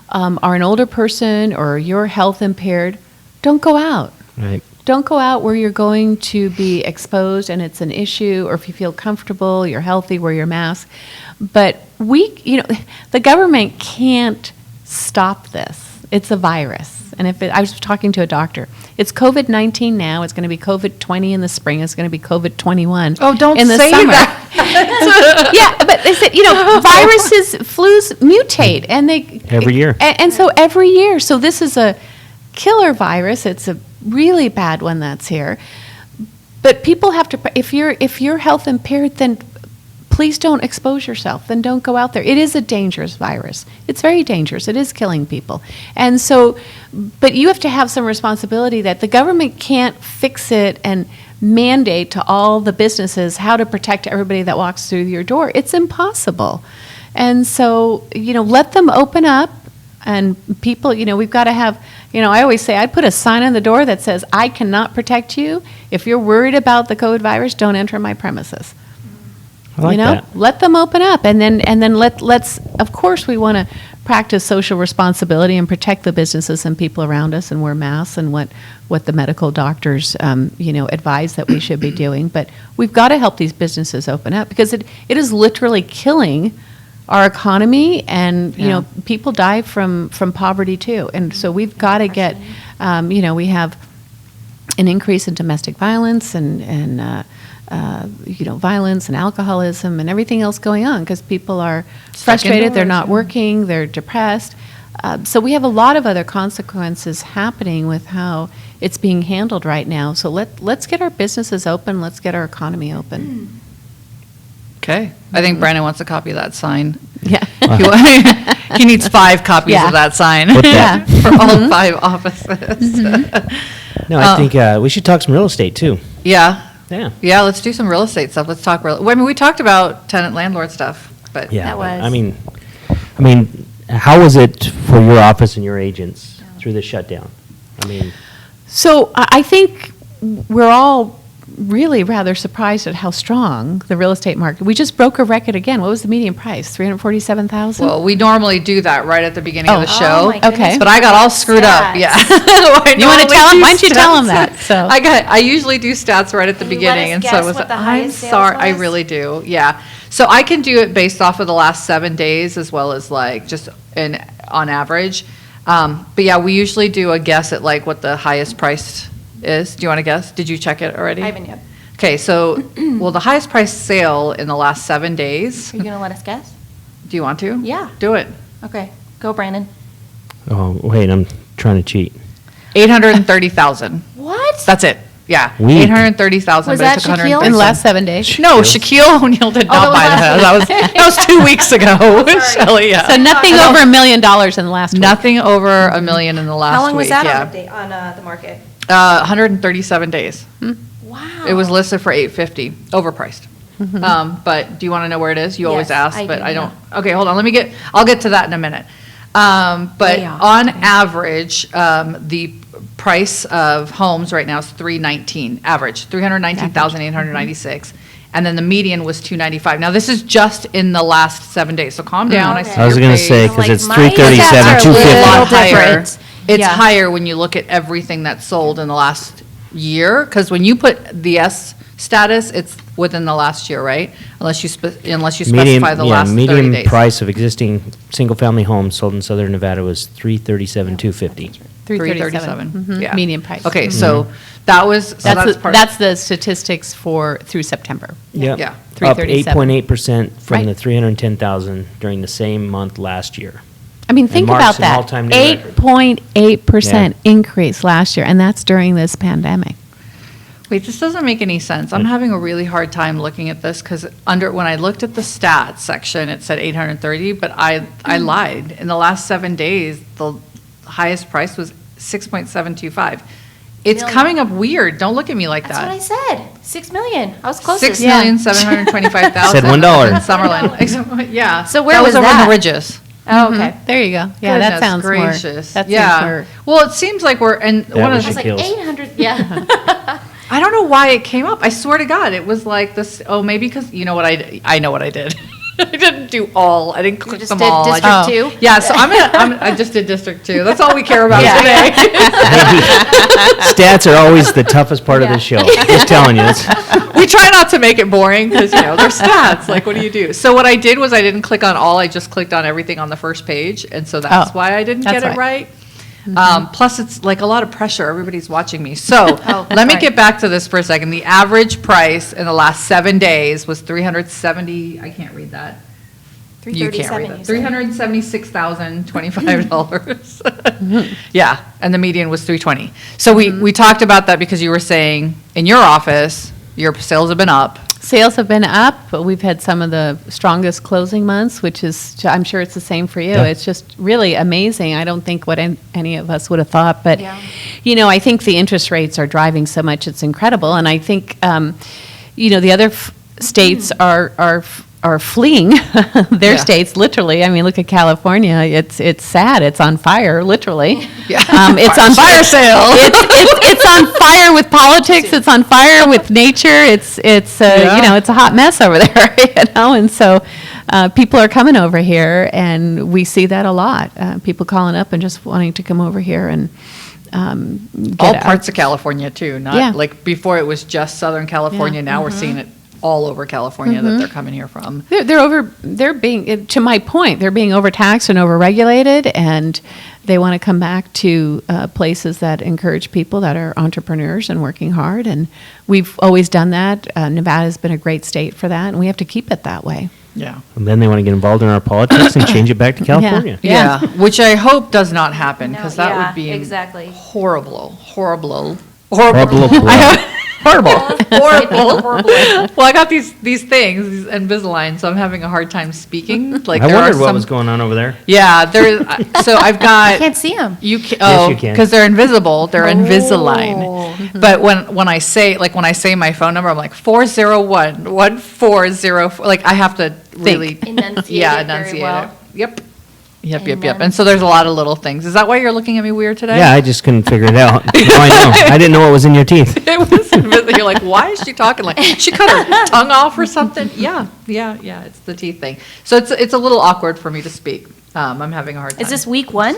are an older person or you're health impaired, don't go out. Right. Don't go out where you're going to be exposed and it's an issue, or if you feel comfortable, you're healthy, wear your mask. But the government can't stop this. It's a virus. And I was talking to a doctor. It's COVID-19 now. It's going to be COVID-20 in the spring. It's going to be COVID-21 Oh, don't in the say summer. that. Yeah, but they said, viruses, flus mutate, and they Every year. And so every year. So this is a killer virus. It's a really bad one that's here. But people have to. If you're health impaired, then please don't expose yourself. Then don't go out there. It is a dangerous virus. It's very dangerous. It is killing people. And so, but you have to have some responsibility that the government can't fix it and mandate to all the businesses how to protect everybody that walks through your door. It's impossible. And so, let them open up, and people, we've got to have, I always say, I'd put a sign on the door that says, I cannot protect you. If you're worried about the COVID virus, don't enter my premises. I like that. Let them open up, and then let's, of course, we want to practice social responsibility and protect the businesses and people around us and wear masks and what the medical doctors, advise that we should be doing. But we've got to help these businesses open up because it is literally killing our economy, and people die from poverty too. And so we've got to get, we have an increase in domestic violence and violence and alcoholism and everything else going on because people are frustrated, they're not working, they're depressed. So we have a lot of other consequences happening with how it's being handled right now. So let's get our businesses open, let's get our economy open. Okay. I think Brandon wants a copy of that sign. Yeah. He needs 5 copies of that sign Yeah. for all 5 offices. No, I think we should talk some real estate too. Yeah. Yeah. Yeah, let's do some real estate stuff. Let's talk we talked about tenant landlord stuff, but Yeah. That was- I mean, how was it for your office and your agents through the shutdown? I mean, So I think we're all really rather surprised at how strong the real estate market. We just broke a record again. What was the median price? 347,000? well, we normally do that right at the beginning of the Oh. show. Oh, my goodness. Okay. But I got all screwed up. Stats. Yeah. You want to tell them? Why don't you tell them that? So I usually do stats right at the Can you beginning, let us and so guess it was. what the I'm highest sales sorry, I was? really do. Yeah. So I can do it based off of the last 7 days as well as like just on average. But yeah, we usually do a guess at like what the highest price is. Do you want to guess? Did you check it already? I haven't yet. Okay, so the highest price sale in the last 7 days. Are you going to let us guess? Do you want to? Yeah. Do it. Okay. Go, Brandon. oh, wait, I'm trying to cheat. 830,000. What? That's it. Yeah. Weak. 830,000. Was but it that took Shaquille? 130,000. in the last 7 days. No, Shaquille O'Neal did not buy that was that. That was 2 weeks ago, Shelley. Yeah. So nothing over $1 million in the last week. Nothing over $1 million in the last week. How long was that yeah. on the market? 137 days. Wow. It was listed for 850, overpriced. But do you want to know where it is? You always Yes, ask, I but do, I don't. Okay, hold on. I'll get to that in a minute. But Way off. on average, the price of homes right now is $319 average, $319,896, and then the median was $295. Now this is just in the last 7 days, so calm down. Okay. see I was your going to face. say, So, because like, it's my 337, stats are a little 250. higher. different. It's Yeah. higher when you look at everything that's sold in the last year, because when you put the S status, it's within the last year, right? Unless you specify the last 30 median days. price of existing single-family homes sold in southern Nevada was 337,250. 337. Mhm. Yeah. Median price. Okay, so that was, so that's part. That's the statistics through September. Yep. Yeah. Up 337. 8.8% from Right. the 310,000 during the same month last year. I mean, think marks about an that. all-time new record. 8.8% increase last year, and that's during this pandemic. Wait, this doesn't make any sense. I'm having a really hard time looking at this because when I looked at the stats section, it said 830, but I lied. In the last 7 days, the highest price was 6.725. It's Million. coming up weird. Don't look at me like That's that. what I said. 6 million. I was closest. $6,725,000. Said $1. in Summerlin. Yeah. So where that was over that? in the Ridges. Oh, okay. There you go. Yeah, that Goodness sounds gracious. more. That Yeah. seems more. Well, it seems like we're, and That one was of I the, was like Shaquille's. 800. Yeah. I don't know why it came up. I swear to God, it was like this, maybe because, you know what I know what I did. I didn't do all, I didn't click just them did all. District I two? Yeah, so I just did District 2. That's all we care about Yeah. today. Stats are always the toughest part of the show. Just telling you. We try not to make it boring because, they're stats. Like, what do you do? So what I did was I didn't click on all. I just clicked on everything on the first page. And so that's Oh, why I didn't that's get it why. right. Plus, it's like a lot of pressure. Everybody's watching me. So that's let me right. get back to this for a second. The average price in the last 7 days was 370. I can't read that. You can't read that. 337, $376,025. Yeah, and the median was 320. So we talked about that because you were saying in your office, your sales have been up. Sales have been up, but we've had some of the strongest closing months, which is, I'm sure it's the same for you. Yeah. It's just really amazing. I don't think what any of us would have thought, but, Yeah. I think the interest rates are driving so much, it's incredible. And I think, the other states are fleeing their Yeah. states, literally. I mean, look at California. It's sad. It's on fire, literally. Yeah. It's on Fire sale. It's on fire with politics. It's on fire with nature. It's Yeah. it's a hot mess over there, And so people are coming over here, and we see that a lot. People calling up and just wanting to come over here and get All out. parts of California too, not Yeah. like before it was just Southern California. Now we're seeing it all over California that they're coming here from. They're being, to my point, they're being overtaxed and overregulated, and they want to come back to places that encourage people that are entrepreneurs and working hard. And we've always done that. Nevada's been a great state for that, and we have to keep it that way. Yeah. And then they want to get involved in our politics and change it back to California. Yeah, which I hope does not happen, No, because that yeah, would be exactly. horrible. Horrible. Horrible. Horrible. Well, I got these things, these Invisalign, so I'm having a hard time speaking. Like I there are wondered what some. was going on over there. Yeah, there. So I've got. Can't see them. You can, Yes, you can. because they're invisible. They're Invisalign. But when I say my phone number, I'm like 401-1404. Like I have to really Enunciate yeah it very enunciate well. it. Yep. And so there's a lot of little things. Is that why you're looking at me weird today? Yeah, I just couldn't figure it out. No, I know. I didn't know what was in your teeth. It was invisible. You're like, why is she talking like she cut her tongue off or something? Yeah. It's the teeth thing. So it's a little awkward for me to speak. I'm having a hard time. Is this week 1?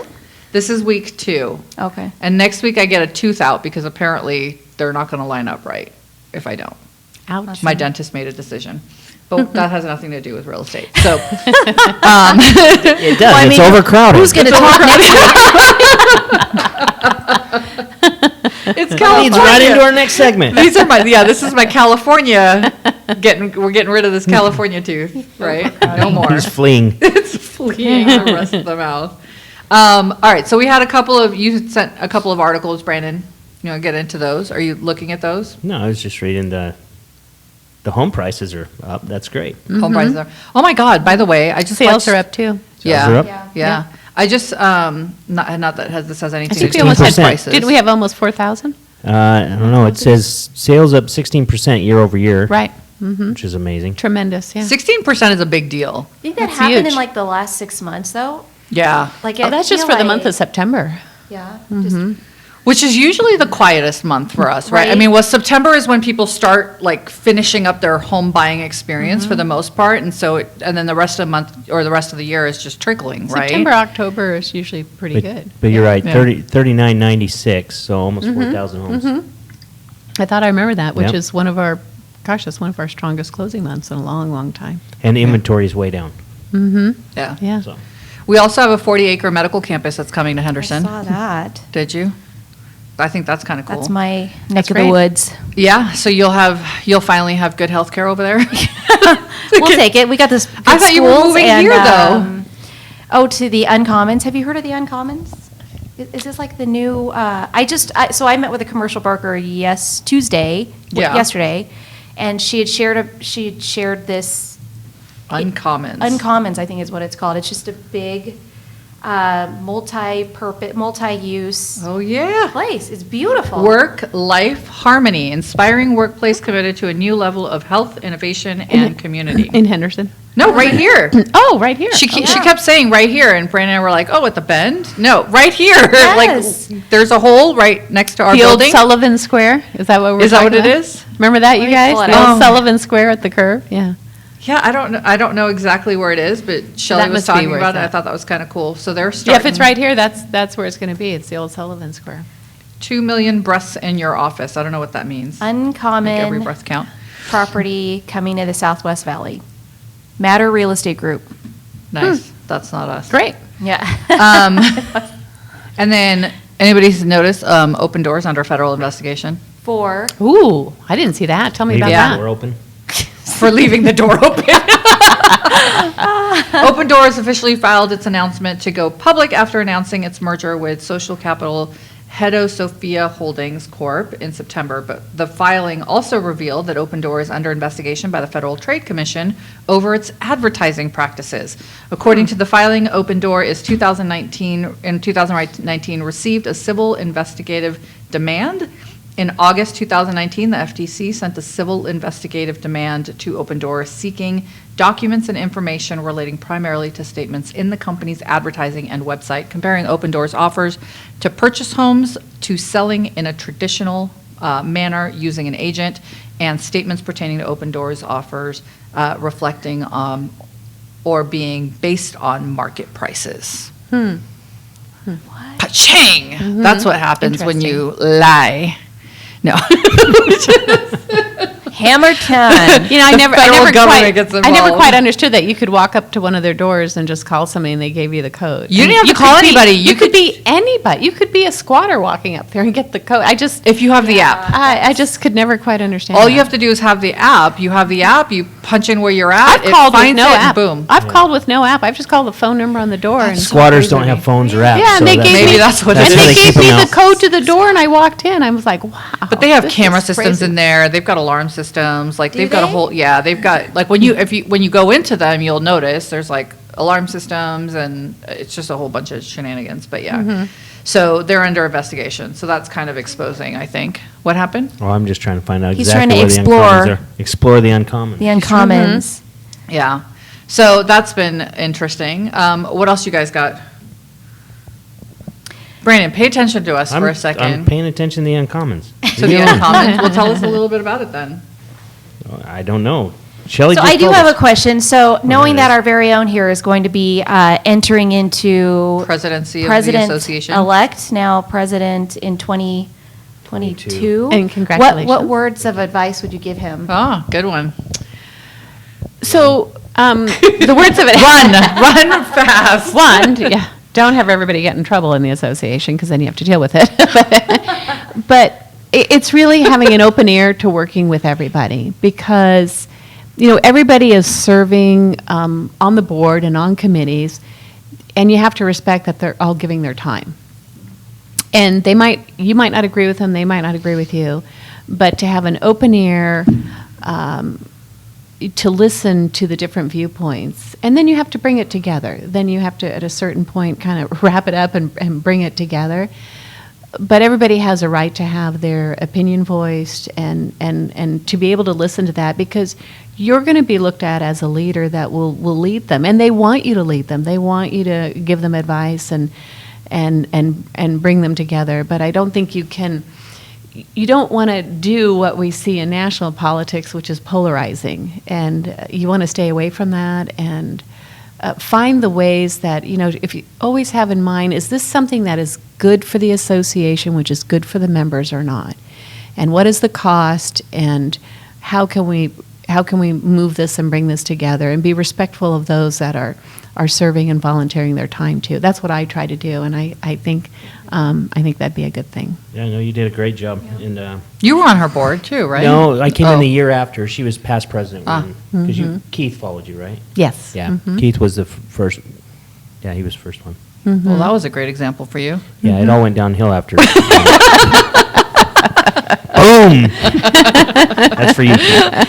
This is week 2. Okay. And next week I get a tooth out because apparently they're not going to line up right if I don't. Ouch. My dentist made a decision. But that has nothing to do with real estate. So It does. It's overcrowded. Who's going to talk next it's Leads California. right into our next segment. These are this is my California we're getting rid of this California tooth, right? No more. He's fleeing. It's fleeing the rest of the mouth. All right, so you sent a couple of articles, Brandon. You know, get into those. Are you looking at those? No, I was just reading the home prices are up. That's great. Home prices are. Oh my God! By the way, I just Sales watched, are up too. Yeah, Sales are up? yeah. I just not that this has I anything to think we do with almost home had, prices. didn't we have almost 4,000? I don't know. It says sales up 16% year over year. Right. Which is amazing. Tremendous, yeah. 16% is a big deal. Do you think that That's happened huge. in like the last 6 months though? Yeah, Like Oh, that's just for the month of September. Yeah. which is usually the quietest month for us, right? I Right. mean, September is when people start like finishing up their home buying experience for the most part, and then the rest of the month or the rest of the year is just trickling, right? September, October is usually pretty good. But you're right. Yeah. 3996, so almost 4,000 homes. I thought I remember that, which Yep. is that's one of our strongest closing months in a long, long time. And the inventory is way down. Yeah. Yeah. So We also have a 40-acre medical campus that's coming to I Henderson. saw that. Did you? I think that's kind of cool. That's my neck of great. the woods. Yeah, so you'll finally have good health care over there. We'll take it. We got this. I thought you were schools moving and, here, though. To the Uncommons. Have you heard of the Uncommons? Is this like the new? So I met with a commercial broker yesterday, and she had shared this Uncommons. Uncommons, I think is what it's called. It's just a big, multi-use Oh yeah. place. It's beautiful. Work-life harmony, inspiring workplace committed to a new level of health, innovation, and community. In Henderson. No, right here. Oh, right here. She Okay. kept saying right here, and Brandon and I were like, oh, at the bend? No, right here. Yes. Like, there's a hole right next to our The old building. Sullivan Square, is that what we're Is that what talking it about? is? Remember that, you Let me guys? pull it The up. old Sullivan Square at the curve, yeah. Yeah, I don't know exactly where it is, but Shelley That was must be talking where about it's it. I at. thought that was kind of cool. So they're Yeah, starting. if it's right here, that's where it's going to be. It's the old Sullivan Square. 2 million breaths in your office. I don't know what that means. Make every Uncommon breath count. property coming to the Southwest Valley. Matter Real Estate Group. Nice. That's not us. Great. Yeah. And then anybody's noticed open doors under federal investigation For Ooh, I didn't see that. Tell me leaving about the that. door open. for leaving the door open. Open Doors officially filed its announcement to go public after announcing its merger with social capital Hedo Sophia Holdings Corp. in September, but the filing also revealed that Open Door is under investigation by the Federal Trade Commission over its advertising practices. According to the filing, Open Door in 2019 received a civil investigative demand. In August 2019, the FTC sent a civil investigative demand to Open Door seeking documents and information relating primarily to statements in the company's advertising and website, comparing Open Door's offers to purchase homes to selling in a traditional manner using an agent, and statements pertaining to Open Door's offers reflecting or being based on market prices. Pachang! That's what happens when you lie. No. Hammer time. You know, I never government gets involved. quite understood that you could walk up to one of their doors and just call somebody and they gave you the code. You didn't have to could call be- anybody. You could be anybody. You could be a squatter walking up there and get the code. If you have the app. I just could never quite understand All that. you have to do is have the app. You have the app, you punch in where you're at, I've it called with finds no it, app. and boom. I've called with no app. I've just called the phone number on the door. And Squatters don't have phones or apps. Yeah, so and they gave Maybe me, that's what it and is. how they keep gave me them the out. code to the door, and I walked in. I was like, wow. But they have this camera is systems crazy. in there. They've got alarm systems. Like they've Do got a they? whole they've got like when you go into them, you'll notice there's like alarm systems and it's just a whole bunch of shenanigans. But yeah. Mm-hmm. So they're under investigation. So that's kind of exposing, I think. What happened? Oh, I'm just trying to find out He's exactly trying where to the explore. uncommons are. Explore the uncommons. The uncommons. Yeah. So that's been interesting. What else you guys got? Brandon, pay attention to us for a I'm second. paying attention to the uncommons. To the uncommons. Well, tell us a little bit about it then. I don't know. Shelley So just I do told have us. a question. So knowing there it that is. our very own here is going to be entering into Presidency of the association. President-elect, now president in 2022. And congratulations. What words of advice would you give him? Oh, good one. So, the words of it. Run fast. One, yeah, don't have everybody get in trouble in the association, because then you have to deal with it. But it's really having an open ear to working with everybody, because, you know, everybody is serving on the board and on committees, and you have to respect that they're all giving their time. And you might not agree with them, they might not agree with you, but to have an open ear, to listen to the different viewpoints, and then you have to bring it together. Then you have to, at a certain point, kind of wrap it up and bring it together. But everybody has a right to have their opinion voiced and to be able to listen to that, because you're going to be looked at as a leader that will lead them, and they want you to lead them. They want you to give them advice and bring them together. But I don't think you don't want to do what we see in national politics, which is polarizing, and you want to stay away from that and find the ways that, you know, if you always have in mind, is this something that is good for the association, which is good for the members or not? And what is the cost, and how can we move this and bring this together and be respectful of those that are serving and volunteering their time too? That's what I try to do, and I think that'd be a good thing. Yeah, no, you did a great job. And You were on her board too, right? no, I came in Oh. the year after. She was past president. Ah. Because Keith followed you, right? Yes. Yeah. Keith was the first. Yeah, he was the first one. Well, that was a great example for you. Yeah, it all went downhill after. Boom! That's for you, Keith.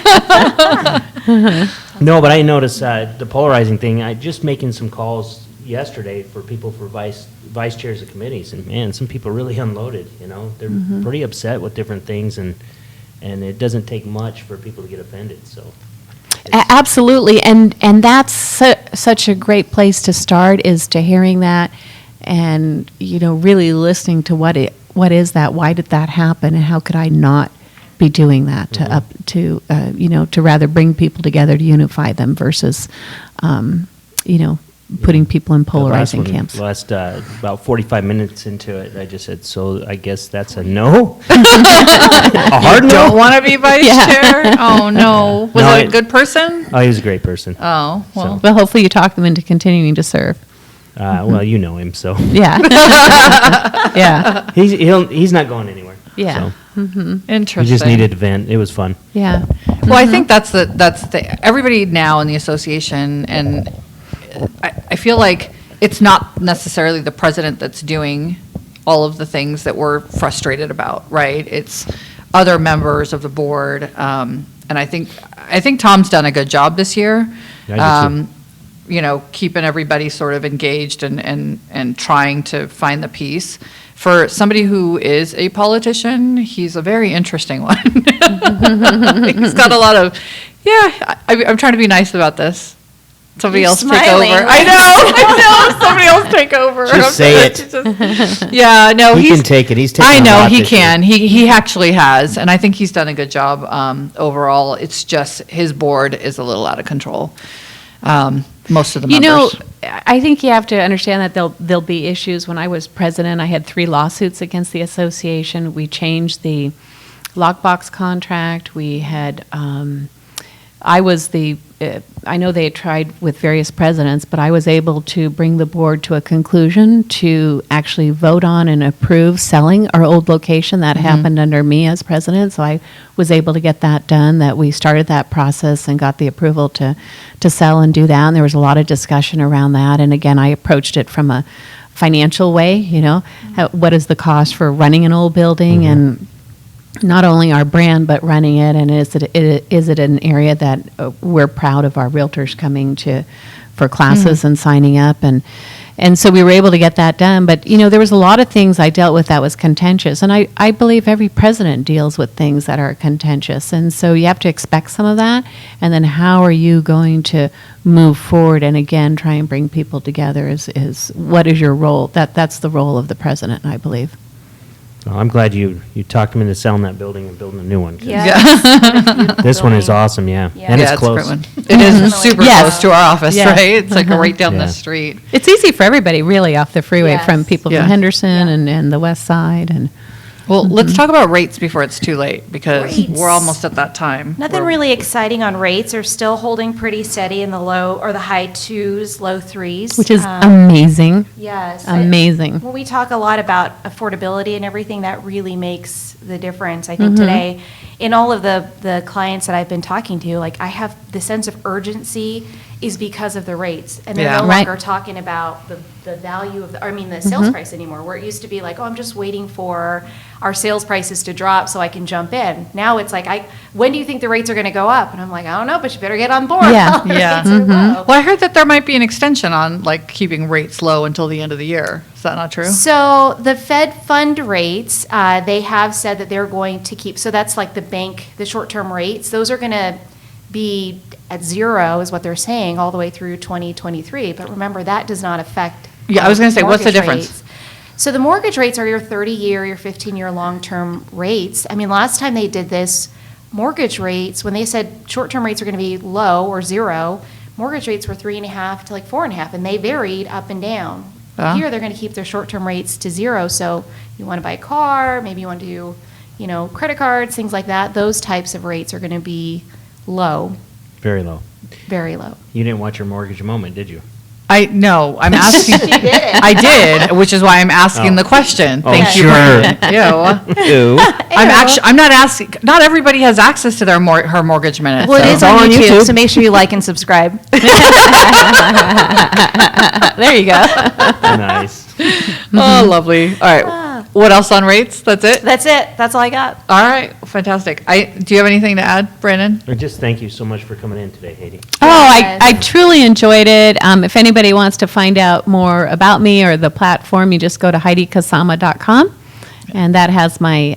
No, but I noticed the polarizing thing. I just making some calls yesterday for people for vice chairs of committees, and man, some people really unloaded. You know, they're pretty upset with different things, and it doesn't take much for people to get offended. So. Absolutely, and that's such a great place to start, is to hearing that, and, you know, really listening to what is that, why did that happen, and how could I not be doing that to rather bring people together to unify them versus, putting people in polarizing camps. Last about 45 minutes into it, I just said, so I guess that's a no? A hard no? Don't want to be vice Yeah. chair? Oh, no. Was No, it a good person? Oh, he was a great person. Oh, well. Well, hopefully you talk them into continuing to serve. Well, you know him, so. Yeah. Yeah. He's not going anywhere. Yeah. So. Interesting. We just needed to vent. It was fun. Yeah. Well, I think that's everybody now in the association, and I feel like it's not necessarily the president that's doing all of the things that we're frustrated about, right? It's other members of the board, and I think Tom's done a good job this year. Yeah, I do too. You know, keeping everybody sort of engaged and trying to find the peace. For somebody who is a politician, he's a very interesting one. He's got a lot of, I'm trying to be nice about this. Somebody You're else take smiling. over. I know. Somebody else take over. Just say it. Yeah, no, He he's. can take it. He's taken I a know lot he this year. can. He actually has, and I think he's done a good job overall. It's just his board is a little out of control. most of the You know, members? I think you have to understand that there'll be issues. When I was president, I had 3 lawsuits against the association. We changed the lockbox contract. We had, I was the, I know they had tried with various presidents, but I was able to bring the board to a conclusion to actually vote on and approve selling our old location. That happened under me as president, so I was able to get that done, that we started that process and got the approval to sell and do that. And there was a lot of discussion around that. And again, I approached it from a financial way, you know, what is the cost for running an old building and not only our brand, but running it, and is it an area that we're proud of our realtors coming to for classes and signing up, and so we were able to get that done. But you know, there was a lot of things I dealt with that was contentious, and I believe every president deals with things that are contentious, and so you have to expect some of that, and then how are you going to move forward and again try and bring people together is what is your role? That's the role of the president, I believe. Well, I'm glad you talked him into selling that building and building a new one. 'Cause Yeah. This one is awesome, yeah. Yeah. And Yeah, it's it's a close. great one. It is super Yes. close to our office, Yeah. right? It's like right down Yeah. the street. It's easy for everybody, really, off the freeway, from Yes. people Yeah. from Henderson Yeah. and the west side. And Well, let's talk about rates before it's too late, because Rates. we're almost at that time. Nothing where- really exciting on rates. They're still holding pretty steady in the low or the high 2s, low 3s. which is amazing. Yes. Amazing. When we talk a lot about affordability and everything, that really makes the difference, I think, today. In all of the clients that I've been talking to, like, I have the sense of urgency is because of the rates. And they're Yeah. no Right. longer talking about the value of, the sales price anymore, where it used to be like, oh, I'm just waiting for our sales prices to drop so I can jump in. Now it's like, when do you think the rates are going to go up? And I'm like, I don't know, but you better get on board. Yeah. The Yeah. rates are low. Well, I heard that there might be an extension on like keeping rates low until the end of the year. Is that not true? So the Fed fund rates, they have said that they're going to keep, so that's like the short-term rates, those are going to be at 0 is what they're saying all the way through 2023. But remember, that does not affect. Yeah, I was gonna say, what's the mortgage difference? rates. So the mortgage rates are your 30-year, your 15-year long-term rates. I mean, last time they did this, mortgage rates, when they said short-term rates are going to be low or 0, mortgage rates were 3.5 to like 4.5, and they varied up and down. Ah. Here, they're going to keep their short-term rates to 0. So you want to buy a car, maybe you want to do, credit cards, things like that. Those types of rates are going to be low, Very low. very low. You didn't watch your mortgage moment, did you? No, I'm asking. She did it. I did, which is why I'm asking Oh. the question. Oh, Thank you. sure. Ew. Ew. I'm not asking, not everybody has access to her mortgage minutes. Well, it so- is It's all on on YouTube, YouTube. so make sure you like and subscribe. There you go. Nice. Oh, lovely. All right. What else on rates? That's it? That's it. That's all I got. All right. Fantastic. Do you have anything to add, Brandon? Or just thank you so much for coming in today, Heidi. Oh, Yes. I truly enjoyed it. If anybody wants to find out more about me or the platform, you just go to HeidiKasama.com. And that has my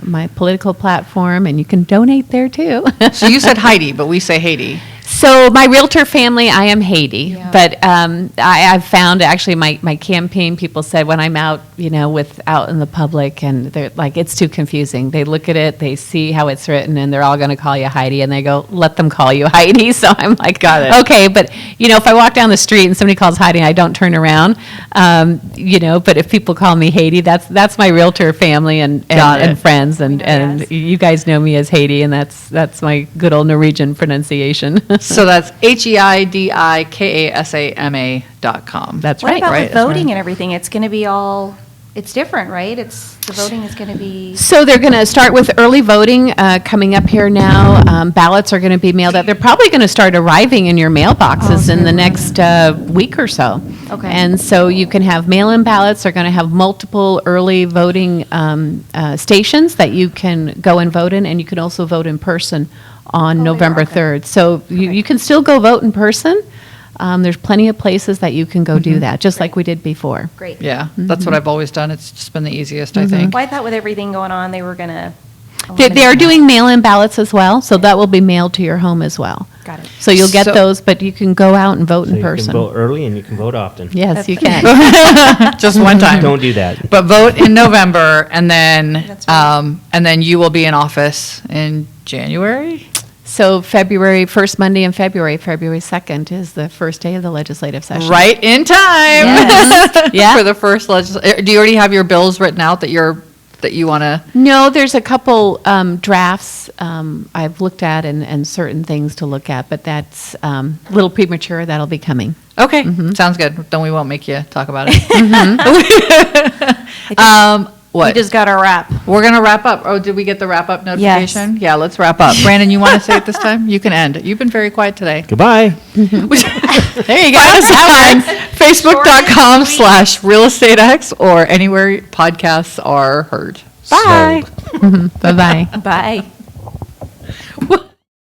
my political platform, and you can donate there too. So you said Heidi, but we say Haiti. So my realtor family, I am Haiti, Yeah. but I've found actually my campaign people said when I'm out, out in the public, and they're like, it's too confusing. They look at it, they see how it's written, and they're all going to call you Heidi, and they go, let them call you Heidi. So I'm like, Got it. okay, but if I walk down the street and somebody calls Heidi, I don't turn around, but if people call me Haiti, that's my realtor family and Got it. and friends, and Yes. you guys know me as Haiti, and that's my good old Norwegian pronunciation. So that's HEIDIKASAMA.com. That's What right. about Right, with that's voting right. and everything? It's going to be it's different, right? The voting is going to be. So they're going to start with early voting coming up here now. Ballots are going to be mailed out. They're probably going to start arriving in your mailboxes in the next week or so. Okay. And so you can have mail-in ballots. They're going to have multiple early voting stations that you can go and vote in, and you can also vote in person on November okay. 3rd. So you can still go vote in person. There's plenty of places that you can go do that, just like we did before. Great. Yeah, that's what I've always done. It's just been the easiest, I think. Well, I thought with everything going on, they were going to. They are doing mail-in ballots as well, so that will be mailed to your home as well. Got it. So you'll get So- those, but you can go out and vote So in you can person. vote early and you can vote often. Yes, you can. Just one time. Don't do that. But vote in November, and then That's right. and then you will be in office in January. So February, first Monday in February, February 2nd is the first day of the legislative session. Right in time. Yes. Yeah. For the first do you already have your bills written out that you want to? No, there's a couple drafts I've looked at and certain things to look at, but that's a little premature. That'll be coming. Okay, sounds good. Then we won't make you talk about it. What? We just got our wrap. We're going to wrap up. Oh, did we get the wrap up notification? Yeah, let's wrap up. Brandon, you want to say it this time? You can end. You've been very quiet today. Goodbye. There you go. Find us on Facebook.com/realestatex or anywhere podcasts are heard. Bye. Sold. Bye-bye. Bye.